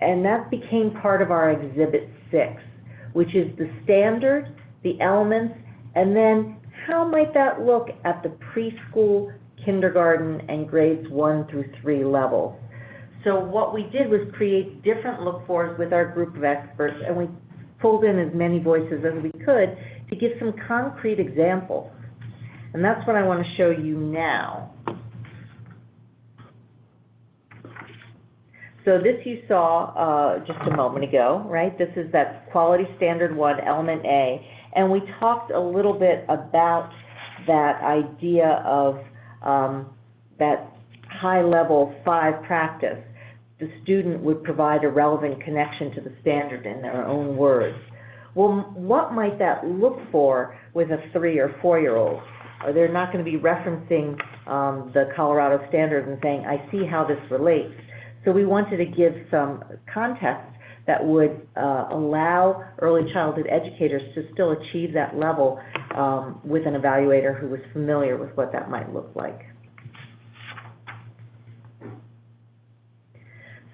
and that became part of our Exhibit 6, which is the standard, the elements, and then how might that look at the preschool, kindergarten, and grades 1 through 3 levels. So what we did was create different look-fors with our group of experts, and we pulled in as many voices as we could to give some concrete examples. And that's what I want to show you now. So this you saw just a moment ago, right? This is that Quality Standard 1, Element A, and we talked a little bit about that idea of that high-level 5 practice. The student would provide a relevant connection to the standard in their own words. Well, what might that look for with a 3 or 4-year-old? They're not going to be referencing the Colorado standards and saying, I see how this relates. So we wanted to give some context that would allow early childhood educators to still achieve that level with an evaluator who was familiar with what that might look like.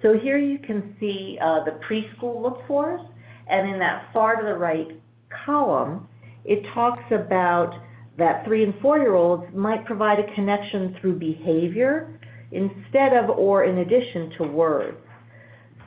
So here you can see the preschool look-fors, and in that far to the right column, it talks about that 3 and 4-year-olds might provide a connection through behavior instead of or in addition to words.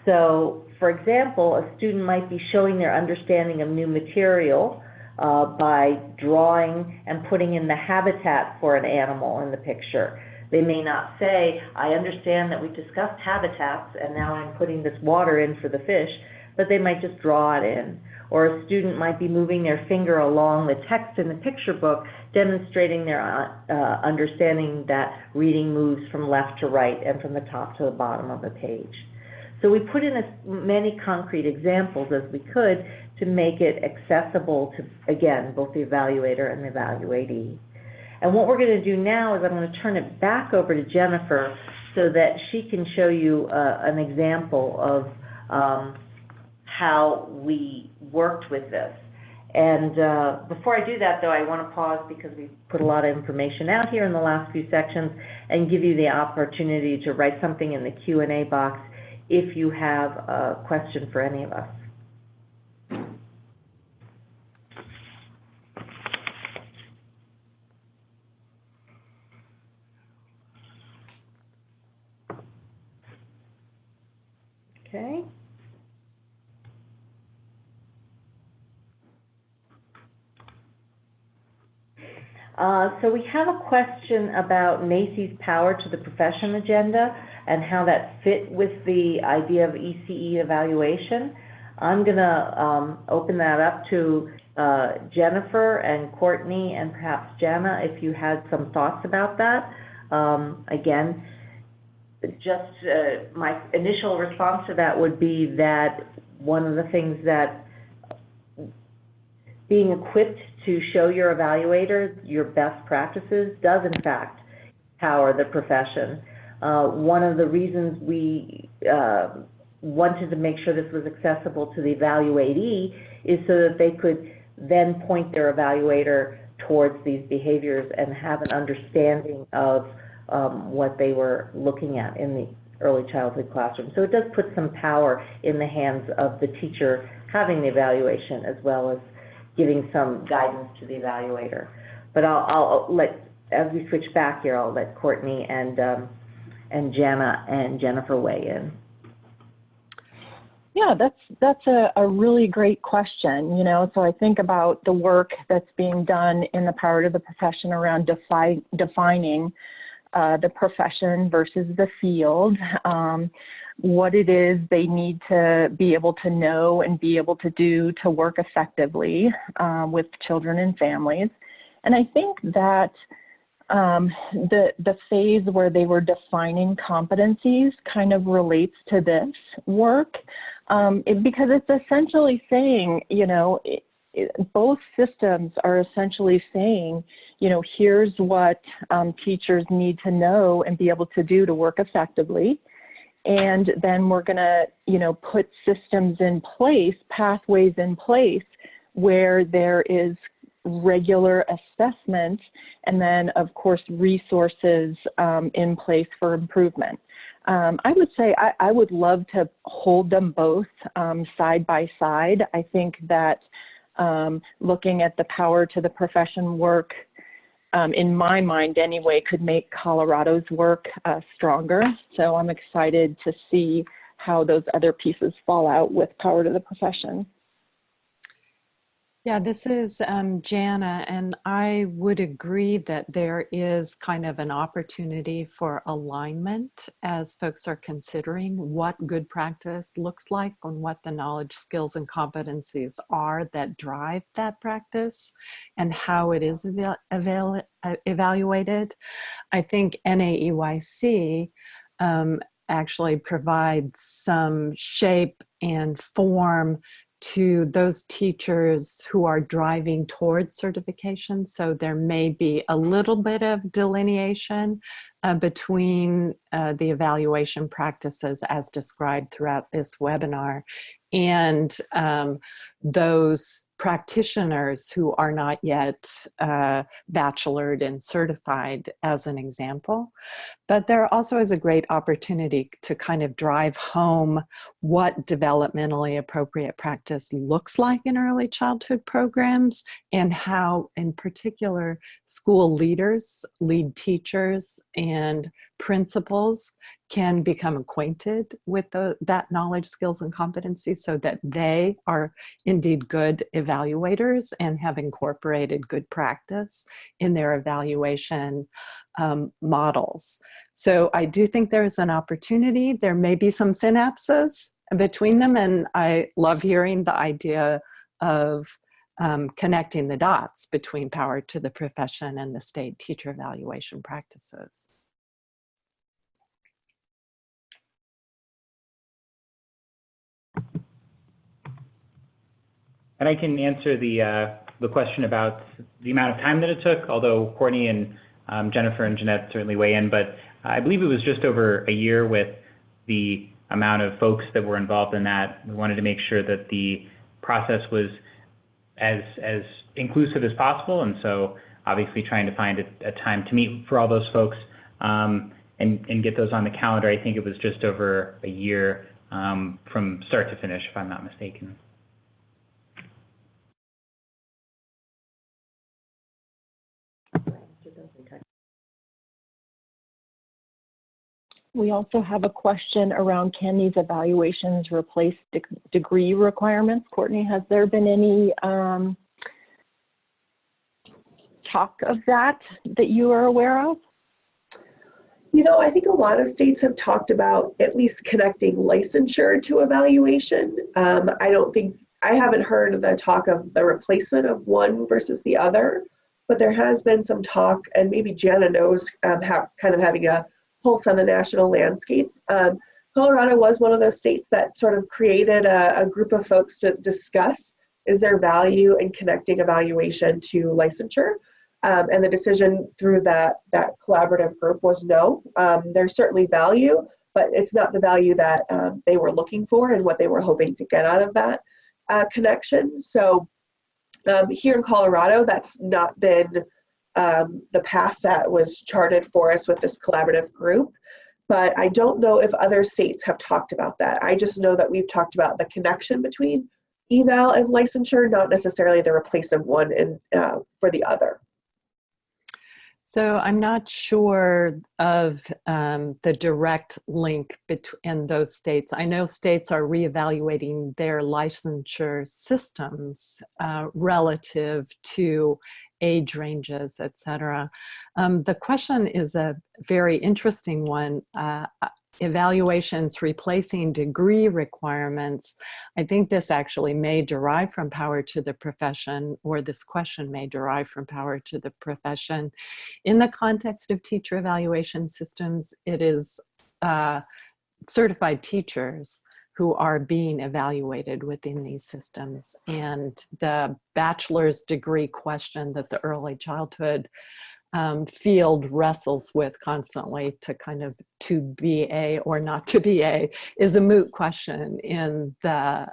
So, for example, a student might be showing their understanding of new material by drawing and putting in the habitat for an animal in the picture. They may not say, I understand that we discussed habitats and now I'm putting this water in for the fish, but they might just draw it in. Or a student might be moving their finger along the text in the picture book, demonstrating their understanding that reading moves from left to right and from the top to the bottom of the page. So we put in as many concrete examples as we could to make it accessible to, again, both the evaluator and the evaluatee. And what we're going to do now is I'm going to turn it back over to Jennifer so that she can show you an example of how we worked with this. And before I do that, though, I want to pause because we've put a lot of information out here in the last few sections and give you the opportunity to write something in the Q&A box if you have a question for any of us. Okay. So we have a question about NACCE's power to the profession agenda and how that fit with the idea of ECE evaluation. I'm going to open that up to Jennifer and Courtney and perhaps Jana if you had some thoughts about that. Again, just my initial response to that would be that one of the things that being equipped to show your evaluator your best practices does in fact power the profession. One of the reasons we wanted to make sure this was accessible to the evaluatee is so that they could then point their evaluator towards these behaviors and have an understanding of what they were looking at in the early childhood classroom. So it does put some power in the hands of the teacher having the evaluation as well as giving some guidance to the evaluator. But I'll let, as we switch back here, I'll let Courtney and Jana and Jennifer weigh in.
Yeah, that's a really great question. You know, so I think about the work that's being done in the power to the profession around defining the profession versus the field, what it is they need to be able to know and be able to do to work effectively with children and families. And I think that the phase where they were defining competencies kind of relates to this work because it's essentially saying, you know, both systems are essentially saying, you know, here's what teachers need to know and be able to do to work effectively. And then we're going to, you know, put systems in place, pathways in place where there is regular assessment and then, of course, resources in place for improvement. I would say I would love to hold them both side by side. I think that looking at the power to the profession work, in my mind anyway, could make Colorado's work stronger. So I'm excited to see how those other pieces fall out with power to the profession.
Yeah, this is Jana, and I would agree that there is kind of an opportunity for alignment as folks are considering what good practice looks like and what the knowledge, skills, and competencies are that drive that practice and how it is evaluated. I think NAEYC actually provides some shape and form to those teachers who are driving towards certification. So there may be a little bit of delineation between the evaluation practices as described throughout this webinar and those practitioners who are not yet bachelored and certified, as an example. But there also is a great opportunity to kind of drive home what developmentally appropriate practice looks like in early childhood programs and how, in particular, school leaders, lead teachers, and principals can become acquainted with that knowledge, skills, and competencies so that they are indeed good evaluators and have incorporated good practice in their evaluation models. So I do think there's an opportunity. There may be some synapses between them, and I love hearing the idea of connecting the dots between power to the profession and the state teacher evaluation practices.
And I can answer the question about the amount of time that it took, although Courtney and Jennifer and Jeanette certainly weigh in, but I believe it was just over a year with the amount of folks that were involved in that. We wanted to make sure that the process was as inclusive as possible, and so obviously trying to find a time to meet for all those folks and get those on the calendar. I think it was just over a year from start to finish, if I'm not mistaken.
We also have a question around, can these evaluations replace degree requirements? Courtney, has there been any talk of that you are aware of?
You know, I think a lot of states have talked about at least connecting licensure to evaluation. I haven't heard the talk of the replacement of one versus the other, but there has been some talk, and maybe Jana knows, kind of having a pulse on the national landscape. Colorado was one of those states that sort of created a group of folks to discuss, is there value in connecting evaluation to licensure? And the decision through that collaborative group was no. There's certainly value, but it's not the value that they were looking for and what they were hoping to get out of that connection. So here in Colorado, that's not been the path that was charted for us with this collaborative group. But I don't know if other states have talked about that. I just know that we've talked about the connection between eval and licensure, not necessarily the replacement one for the other.
So I'm not sure of the direct link between those states. I know states are reevaluating their licensure systems relative to age ranges, et cetera. The question is a very interesting one. Evaluations replacing degree requirements. I think this actually may derive from power to the profession, or this question may derive from power to the profession. In the context of teacher evaluation systems, it is certified teachers who are being evaluated within these systems. And the bachelor's degree question that the early childhood field wrestles with constantly, to kind of to be a or not to be a, is a moot question in the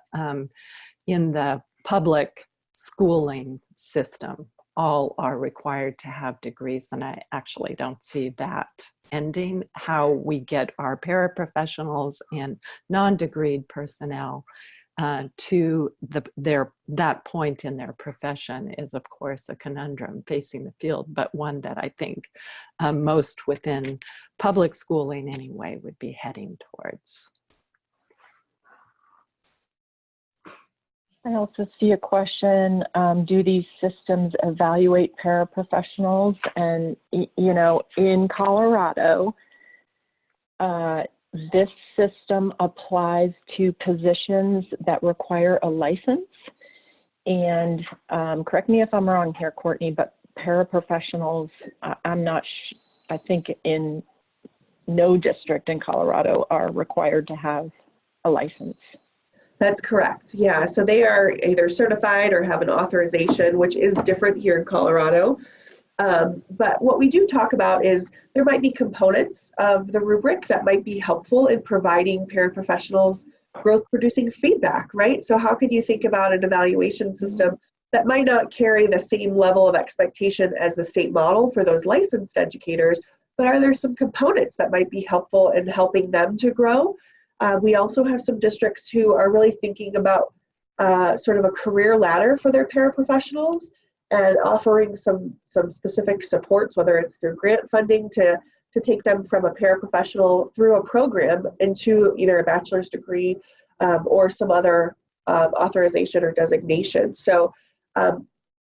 public schooling system. All are required to have degrees, and I actually don't see that ending. How we get our paraprofessionals and non-degreed personnel to that point in their profession is, of course, a conundrum facing the field, but one that I think most within public schooling anyway would be heading towards.
I also see a question, do these systems evaluate paraprofessionals? And, you know, in Colorado, this system applies to positions that require a license. And correct me if I'm wrong here, Courtney, but paraprofessionals, I think in no district in Colorado are required to have a license.
That's correct. Yeah, so they are either certified or have an authorization, which is different here in Colorado. But what we do talk about is there might be components of the rubric that might be helpful in providing paraprofessionals growth producing feedback, right? So how could you think about an evaluation system that might not carry the same level of expectation as the state model for those licensed educators, but are there some components that might be helpful in helping them to grow? We also have some districts who are really thinking about sort of a career ladder for their paraprofessionals and offering some specific supports, whether it's through grant funding to take them from a paraprofessional through a program into either a bachelor's degree or some other authorization or designation. So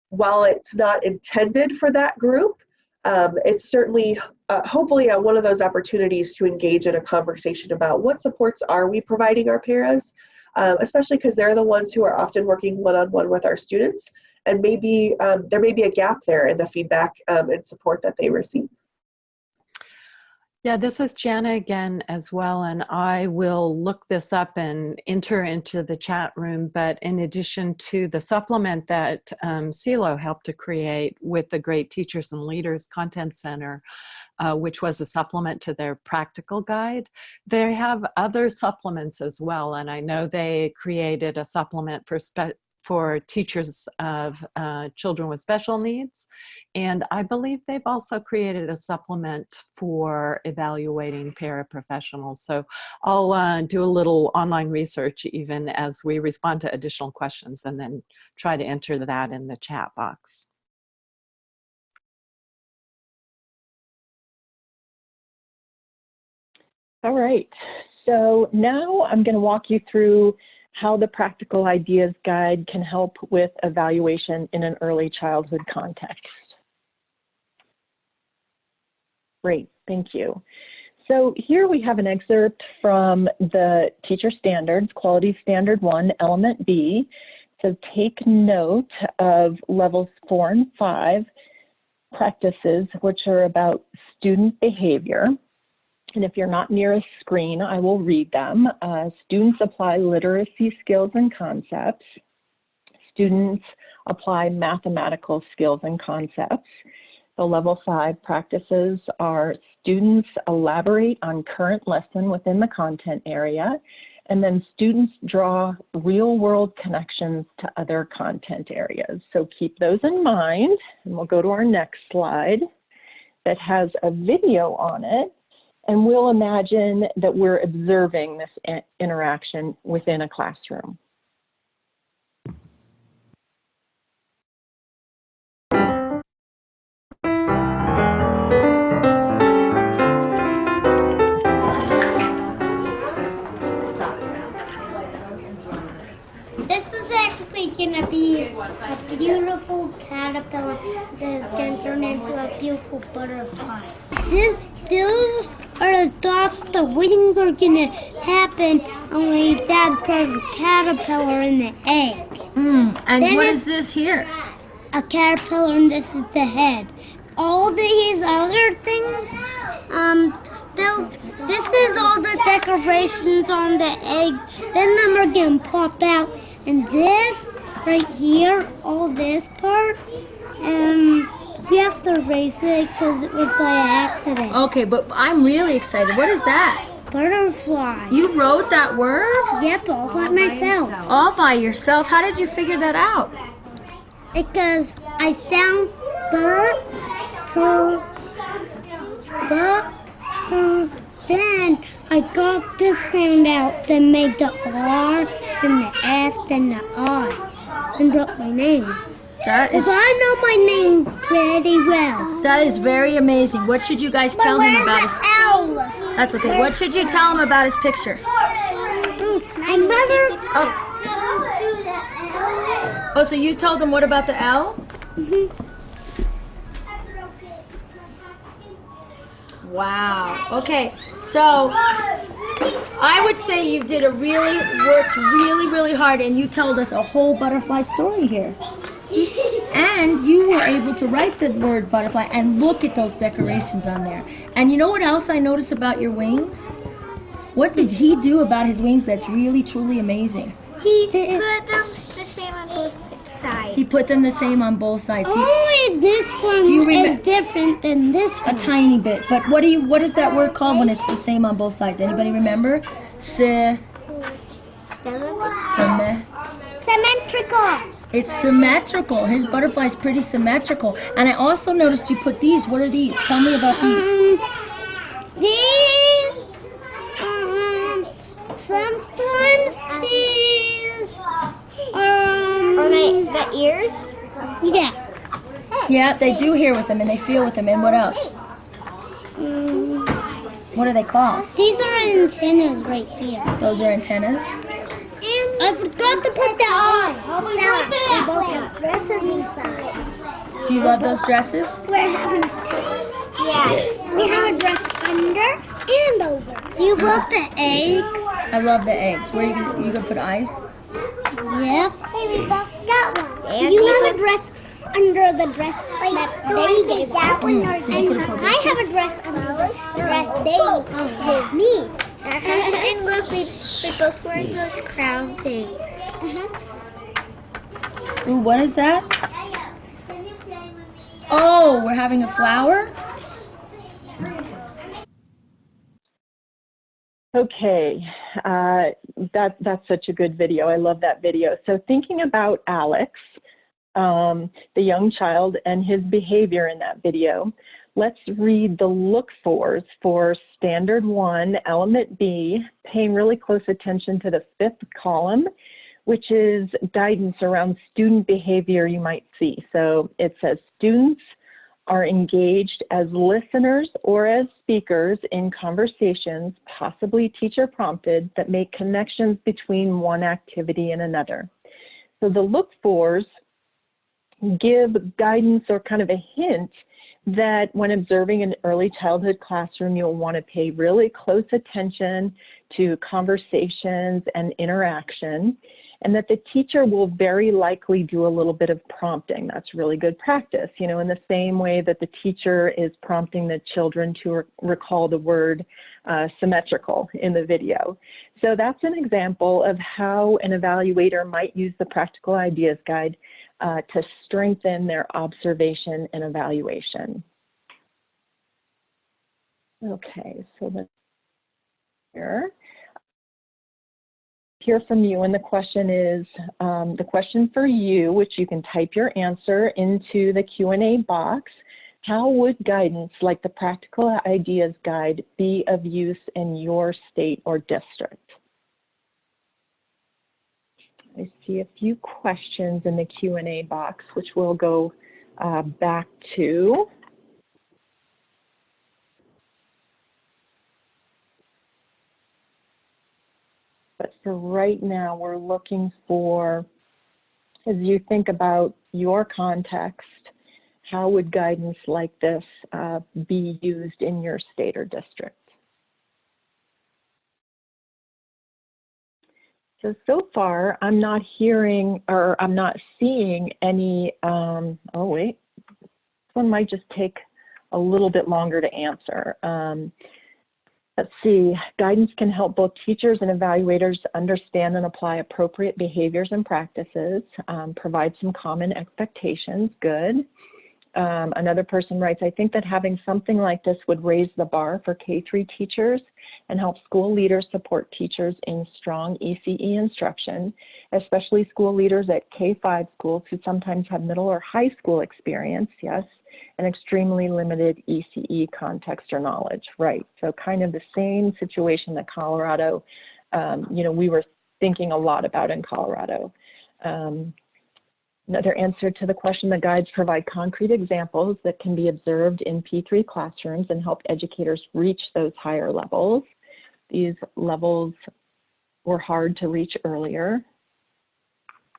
while it's not intended for that group, it's certainly hopefully one of those opportunities to engage in a conversation about what supports are we providing our paras, especially because they're the ones who are often working one-on-one with our students. And maybe there may be a gap there in the feedback and support that they receive.
Yeah, this is Jana again as well, and I will look this up and enter into the chat room. But in addition to the supplement that CEELO helped to create with the Great Teachers and Leaders Content Center, which was a supplement to their practical guide, they have other supplements as well. And I know they created a supplement for teachers of children with special needs. And I believe they've also created a supplement for evaluating paraprofessionals. So I'll do a little online research even as we respond to additional questions, and then try to enter that in the chat box.
All right, so now I'm going to walk you through how the Practical Ideas Guide can help with evaluation in an early childhood context. Great, thank you. So here we have an excerpt from the Teacher Standards, Quality Standard 1, Element B. So take note of levels 4 and 5 practices, which are about student behavior. And if you're not near a screen, I will read them. Students apply literacy skills and concepts. Students apply mathematical skills and concepts. The level 5 practices are students elaborate on current lesson within the content area, and then students draw real-world connections to other content areas. So keep those in mind, and we'll go to our next slide that has a video on it, and we'll imagine that we're observing this interaction within a classroom.
This is actually going to be a beautiful caterpillar that is going to turn into a beautiful butterfly. Those are the thoughts, the wings are going to happen, only that's because of a caterpillar in the egg.
And
Then
what is this here?
A caterpillar, and this is the head. All these other things, this is all the decorations on the eggs. Then them are going to pop out. And this right here, all this part, we have to erase it because it was by accident.
Okay, but I'm really excited. What is that?
Butterfly.
You wrote that word?
Yep, all by myself.
All by yourself? How did you figure that out?
Because I sound then I got this sound out that made the R and the S and the I and wrote my name.
That is,
Because I know my name pretty well.
that is very amazing. What should you guys tell him about his...
L?
That's okay. What should you tell him about his picture?
I never.
Oh, so you told him what about the L? Wow. Okay, so I would say you did worked really hard, and you told us a whole butterfly story here. And you were able to write the word butterfly and look at those decorations on there. And you know what else I noticed about your wings? What did he do about his wings that's really, truly amazing?
He put them the same on both sides.
He put them the same on both sides.
Only this one is different than this one.
A tiny bit. But what is that word called when it's the same on both sides? Anybody remember?
Symmetrical.
It's symmetrical. His butterfly's pretty symmetrical. And I also noticed you put these. What are these? Tell me about these.
These, sometimes these, are they the ears? Yeah.
Yeah, they do hear with them and they feel with them. And what else? What are they called?
These are antennas right here.
Those are antennas.
I forgot to put the eye. We both have dresses inside.
Do you love those dresses?
We're having yeah. We have a dress under and over. Do you love the eggs?
I love the eggs. Where are you gonna put eyes?
Yep. Hey, we both got one. You have a dress under the dress that they gave us. And I have a dress under the dress they gave me. And look, we're both wearing those crown things.
Ooh, what is that? Oh, we're having a flower?
Okay, that's such a good video. I love that video. So thinking about Alex, the young child, and his behavior in that video, let's read the look-fors for Standard 1, Element B, paying really close attention to the 5th column, which is guidance around student behavior you might see. So it says students are engaged as listeners or as speakers in conversations, possibly teacher prompted, that make connections between one activity and another. So the look-fors give guidance or kind of a hint that when observing an early childhood classroom, you'll want to pay really close attention to conversations and interaction, and that the teacher will very likely do a little bit of prompting. That's really good practice, you know, in the same way that the teacher is prompting the children to recall the word symmetrical in the video. So that's an example of how an evaluator might use the Practical Ideas Guide to strengthen their observation and evaluation. Okay, so let's hear from you, and the question is, the question for you, which you can type your answer into the Q&A box: how would guidance like the Practical Ideas Guide be of use in your state or district? I see a few questions in the Q&A box, which we'll go back to. But for right now, we're looking for, as you think about your context, how would guidance like this be used in your state or district? So far, I'm not hearing, or I'm not seeing any, oh wait, this one might just take a little bit longer to answer. Let's see, guidance can help both teachers and evaluators understand and apply appropriate behaviors and practices, provide some common expectations, good. Another person writes, I think that having something like this would raise the bar for K-3 teachers and help school leaders support teachers in strong ECE instruction, especially school leaders at K-5 schools who sometimes have middle or high school experience, yes, and extremely limited ECE context or knowledge, right? So kind of the same situation that Colorado, you know, we were thinking a lot about in Colorado. Another answer to the question, the guides provide concrete examples that can be observed in P3 classrooms and help educators reach those higher levels. These levels were hard to reach earlier.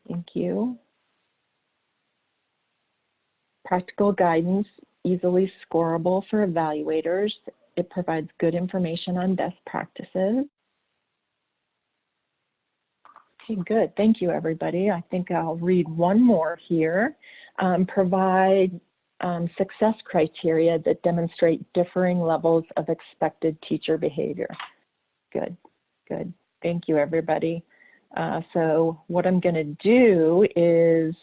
Thank you. Practical guidance, easily scorable for evaluators. It provides good information on best practices. Okay, good. Thank you, everybody. I think I'll read one more here. Provide success criteria that demonstrate differing levels of expected teacher behavior. Good, good. Thank you, everybody. So what I'm going to do is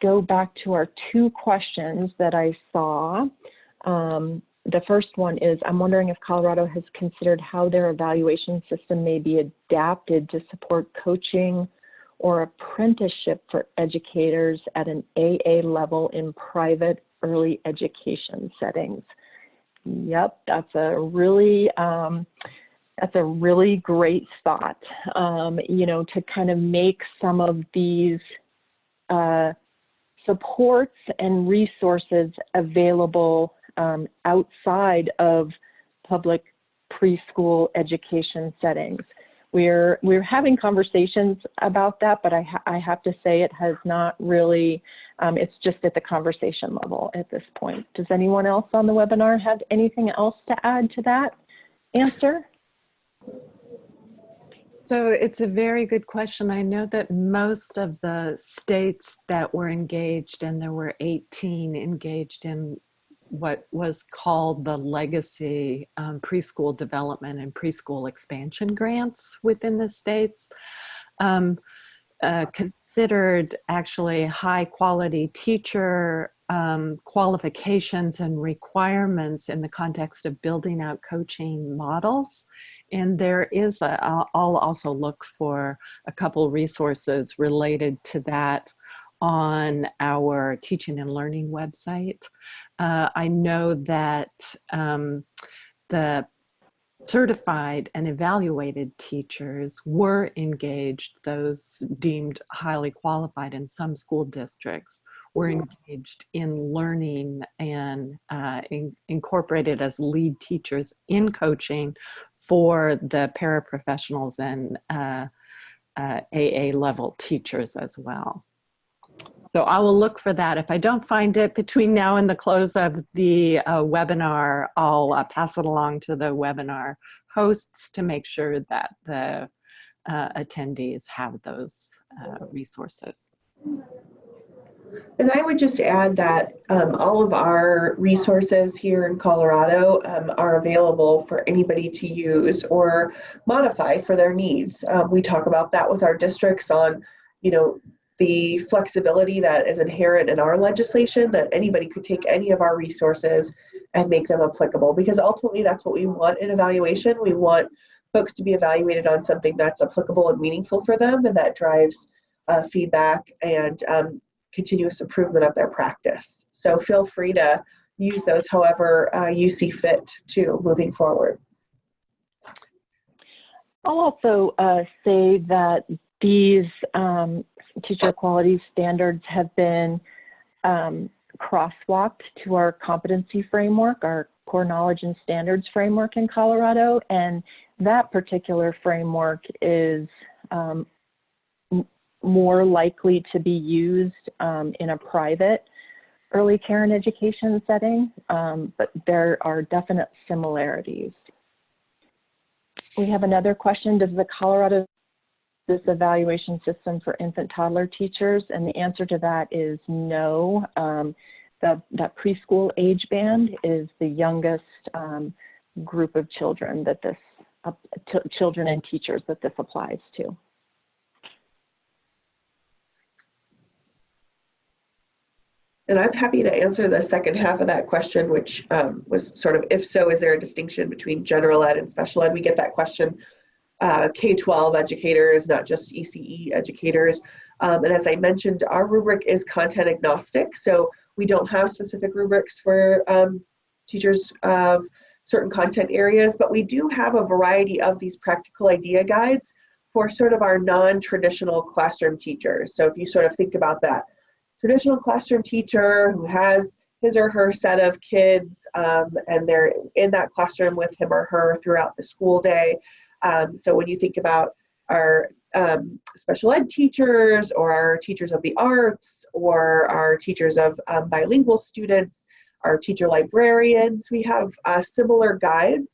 go back to our two questions that I saw. The first one is, I'm wondering if Colorado has considered how their evaluation system may be adapted to support coaching or apprenticeship for educators at an AA level in private early education settings. Yep, that's a really great thought, you know, to kind of make some of these supports and resources available outside of public preschool education settings. We're having conversations about that, but I have to say it has not really, it's just at the conversation level at this point. Does anyone else on the webinar have anything else to add to that answer?
So it's a very good question. I know that most of the states that were engaged, and there were 18 engaged in what was called the legacy preschool development and preschool expansion grants within the states, considered actually high quality teacher qualifications and requirements in the context of building out coaching models. And there is, I'll also look for a couple resources related to that on our teaching and learning website. I know that the certified and evaluated teachers were engaged, those deemed highly qualified in some school districts, were engaged in learning and incorporated as lead teachers in coaching for the paraprofessionals and AA level teachers as well. So I will look for that. If I don't find it between now and the close of the webinar, I'll pass it along to the webinar hosts to make sure that the attendees have those resources.
And I would just add that all of our resources here in Colorado are available for anybody to use or modify for their needs. We talk about that with our districts on, the flexibility that is inherent in our legislation, that anybody could take any of our resources and make them applicable, because ultimately that's what we want in evaluation. We want folks to be evaluated on something that's applicable and meaningful for them, and that drives feedback and continuous improvement of their practice. So feel free to use those however you see fit to moving forward.
I'll also say that these teacher quality standards have been crosswalked to our competency framework, our core knowledge and standards framework in Colorado, and that particular framework is more likely to be used in a private early care and education setting, but there are definite similarities. We have another question. Does the Colorado this evaluation system for infant toddler teachers? And the answer to that is no. That preschool age band is the youngest group of children that this children and teachers that this applies to.
And I'm happy to answer the second half of that question, which was sort of, if so, is there a distinction between general ed and special ed? We get that question. K-12 educators, not just ECE educators. And as I mentioned, our rubric is content agnostic. So we don't have specific rubrics for teachers of certain content areas, but we do have a variety of these practical idea guides for sort of our non-traditional classroom teachers. So if you sort of think about that, traditional classroom teacher who has his or her set of kids and they're in that classroom with him or her throughout the school day. So when you think about our special ed teachers or our teachers of the arts or our teachers of bilingual students, our teacher librarians, we have similar guides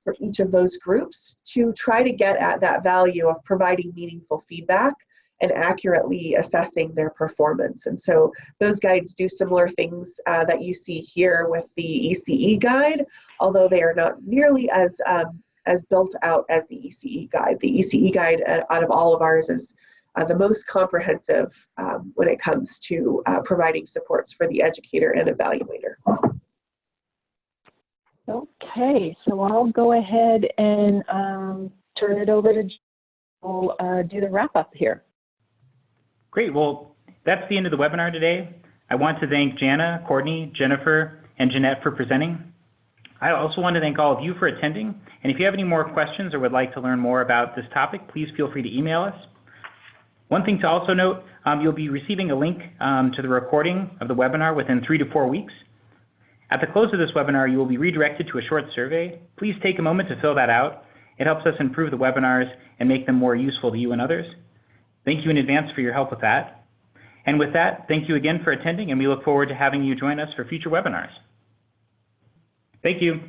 for each of those groups to try to get at that value of providing meaningful feedback and accurately assessing their performance. And so those guides do similar things that you see here with the ECE guide, although they are not nearly as built out as the ECE guide. The ECE guide out of all of ours is the most comprehensive when it comes to providing supports for the educator and evaluator.
Okay, so I'll go ahead and turn it over to Jill. We'll do the wrap up here.
Great, well, that's the end of the webinar today. I want to thank Jana, Courtney, Jennifer, and Jeanette for presenting. I also want to thank all of you for attending. And if you have any more questions or would like to learn more about this topic, please feel free to email us. One thing to also note, you'll be receiving a link to the recording of the webinar within 3 to 4 weeks. At the close of this webinar, you will be redirected to a short survey. Please take a moment to fill that out. It helps us improve the webinars and make them more useful to you and others. Thank you in advance for your help with that. And with that, thank you again for attending, and we look forward to having you join us for future webinars. Thank you.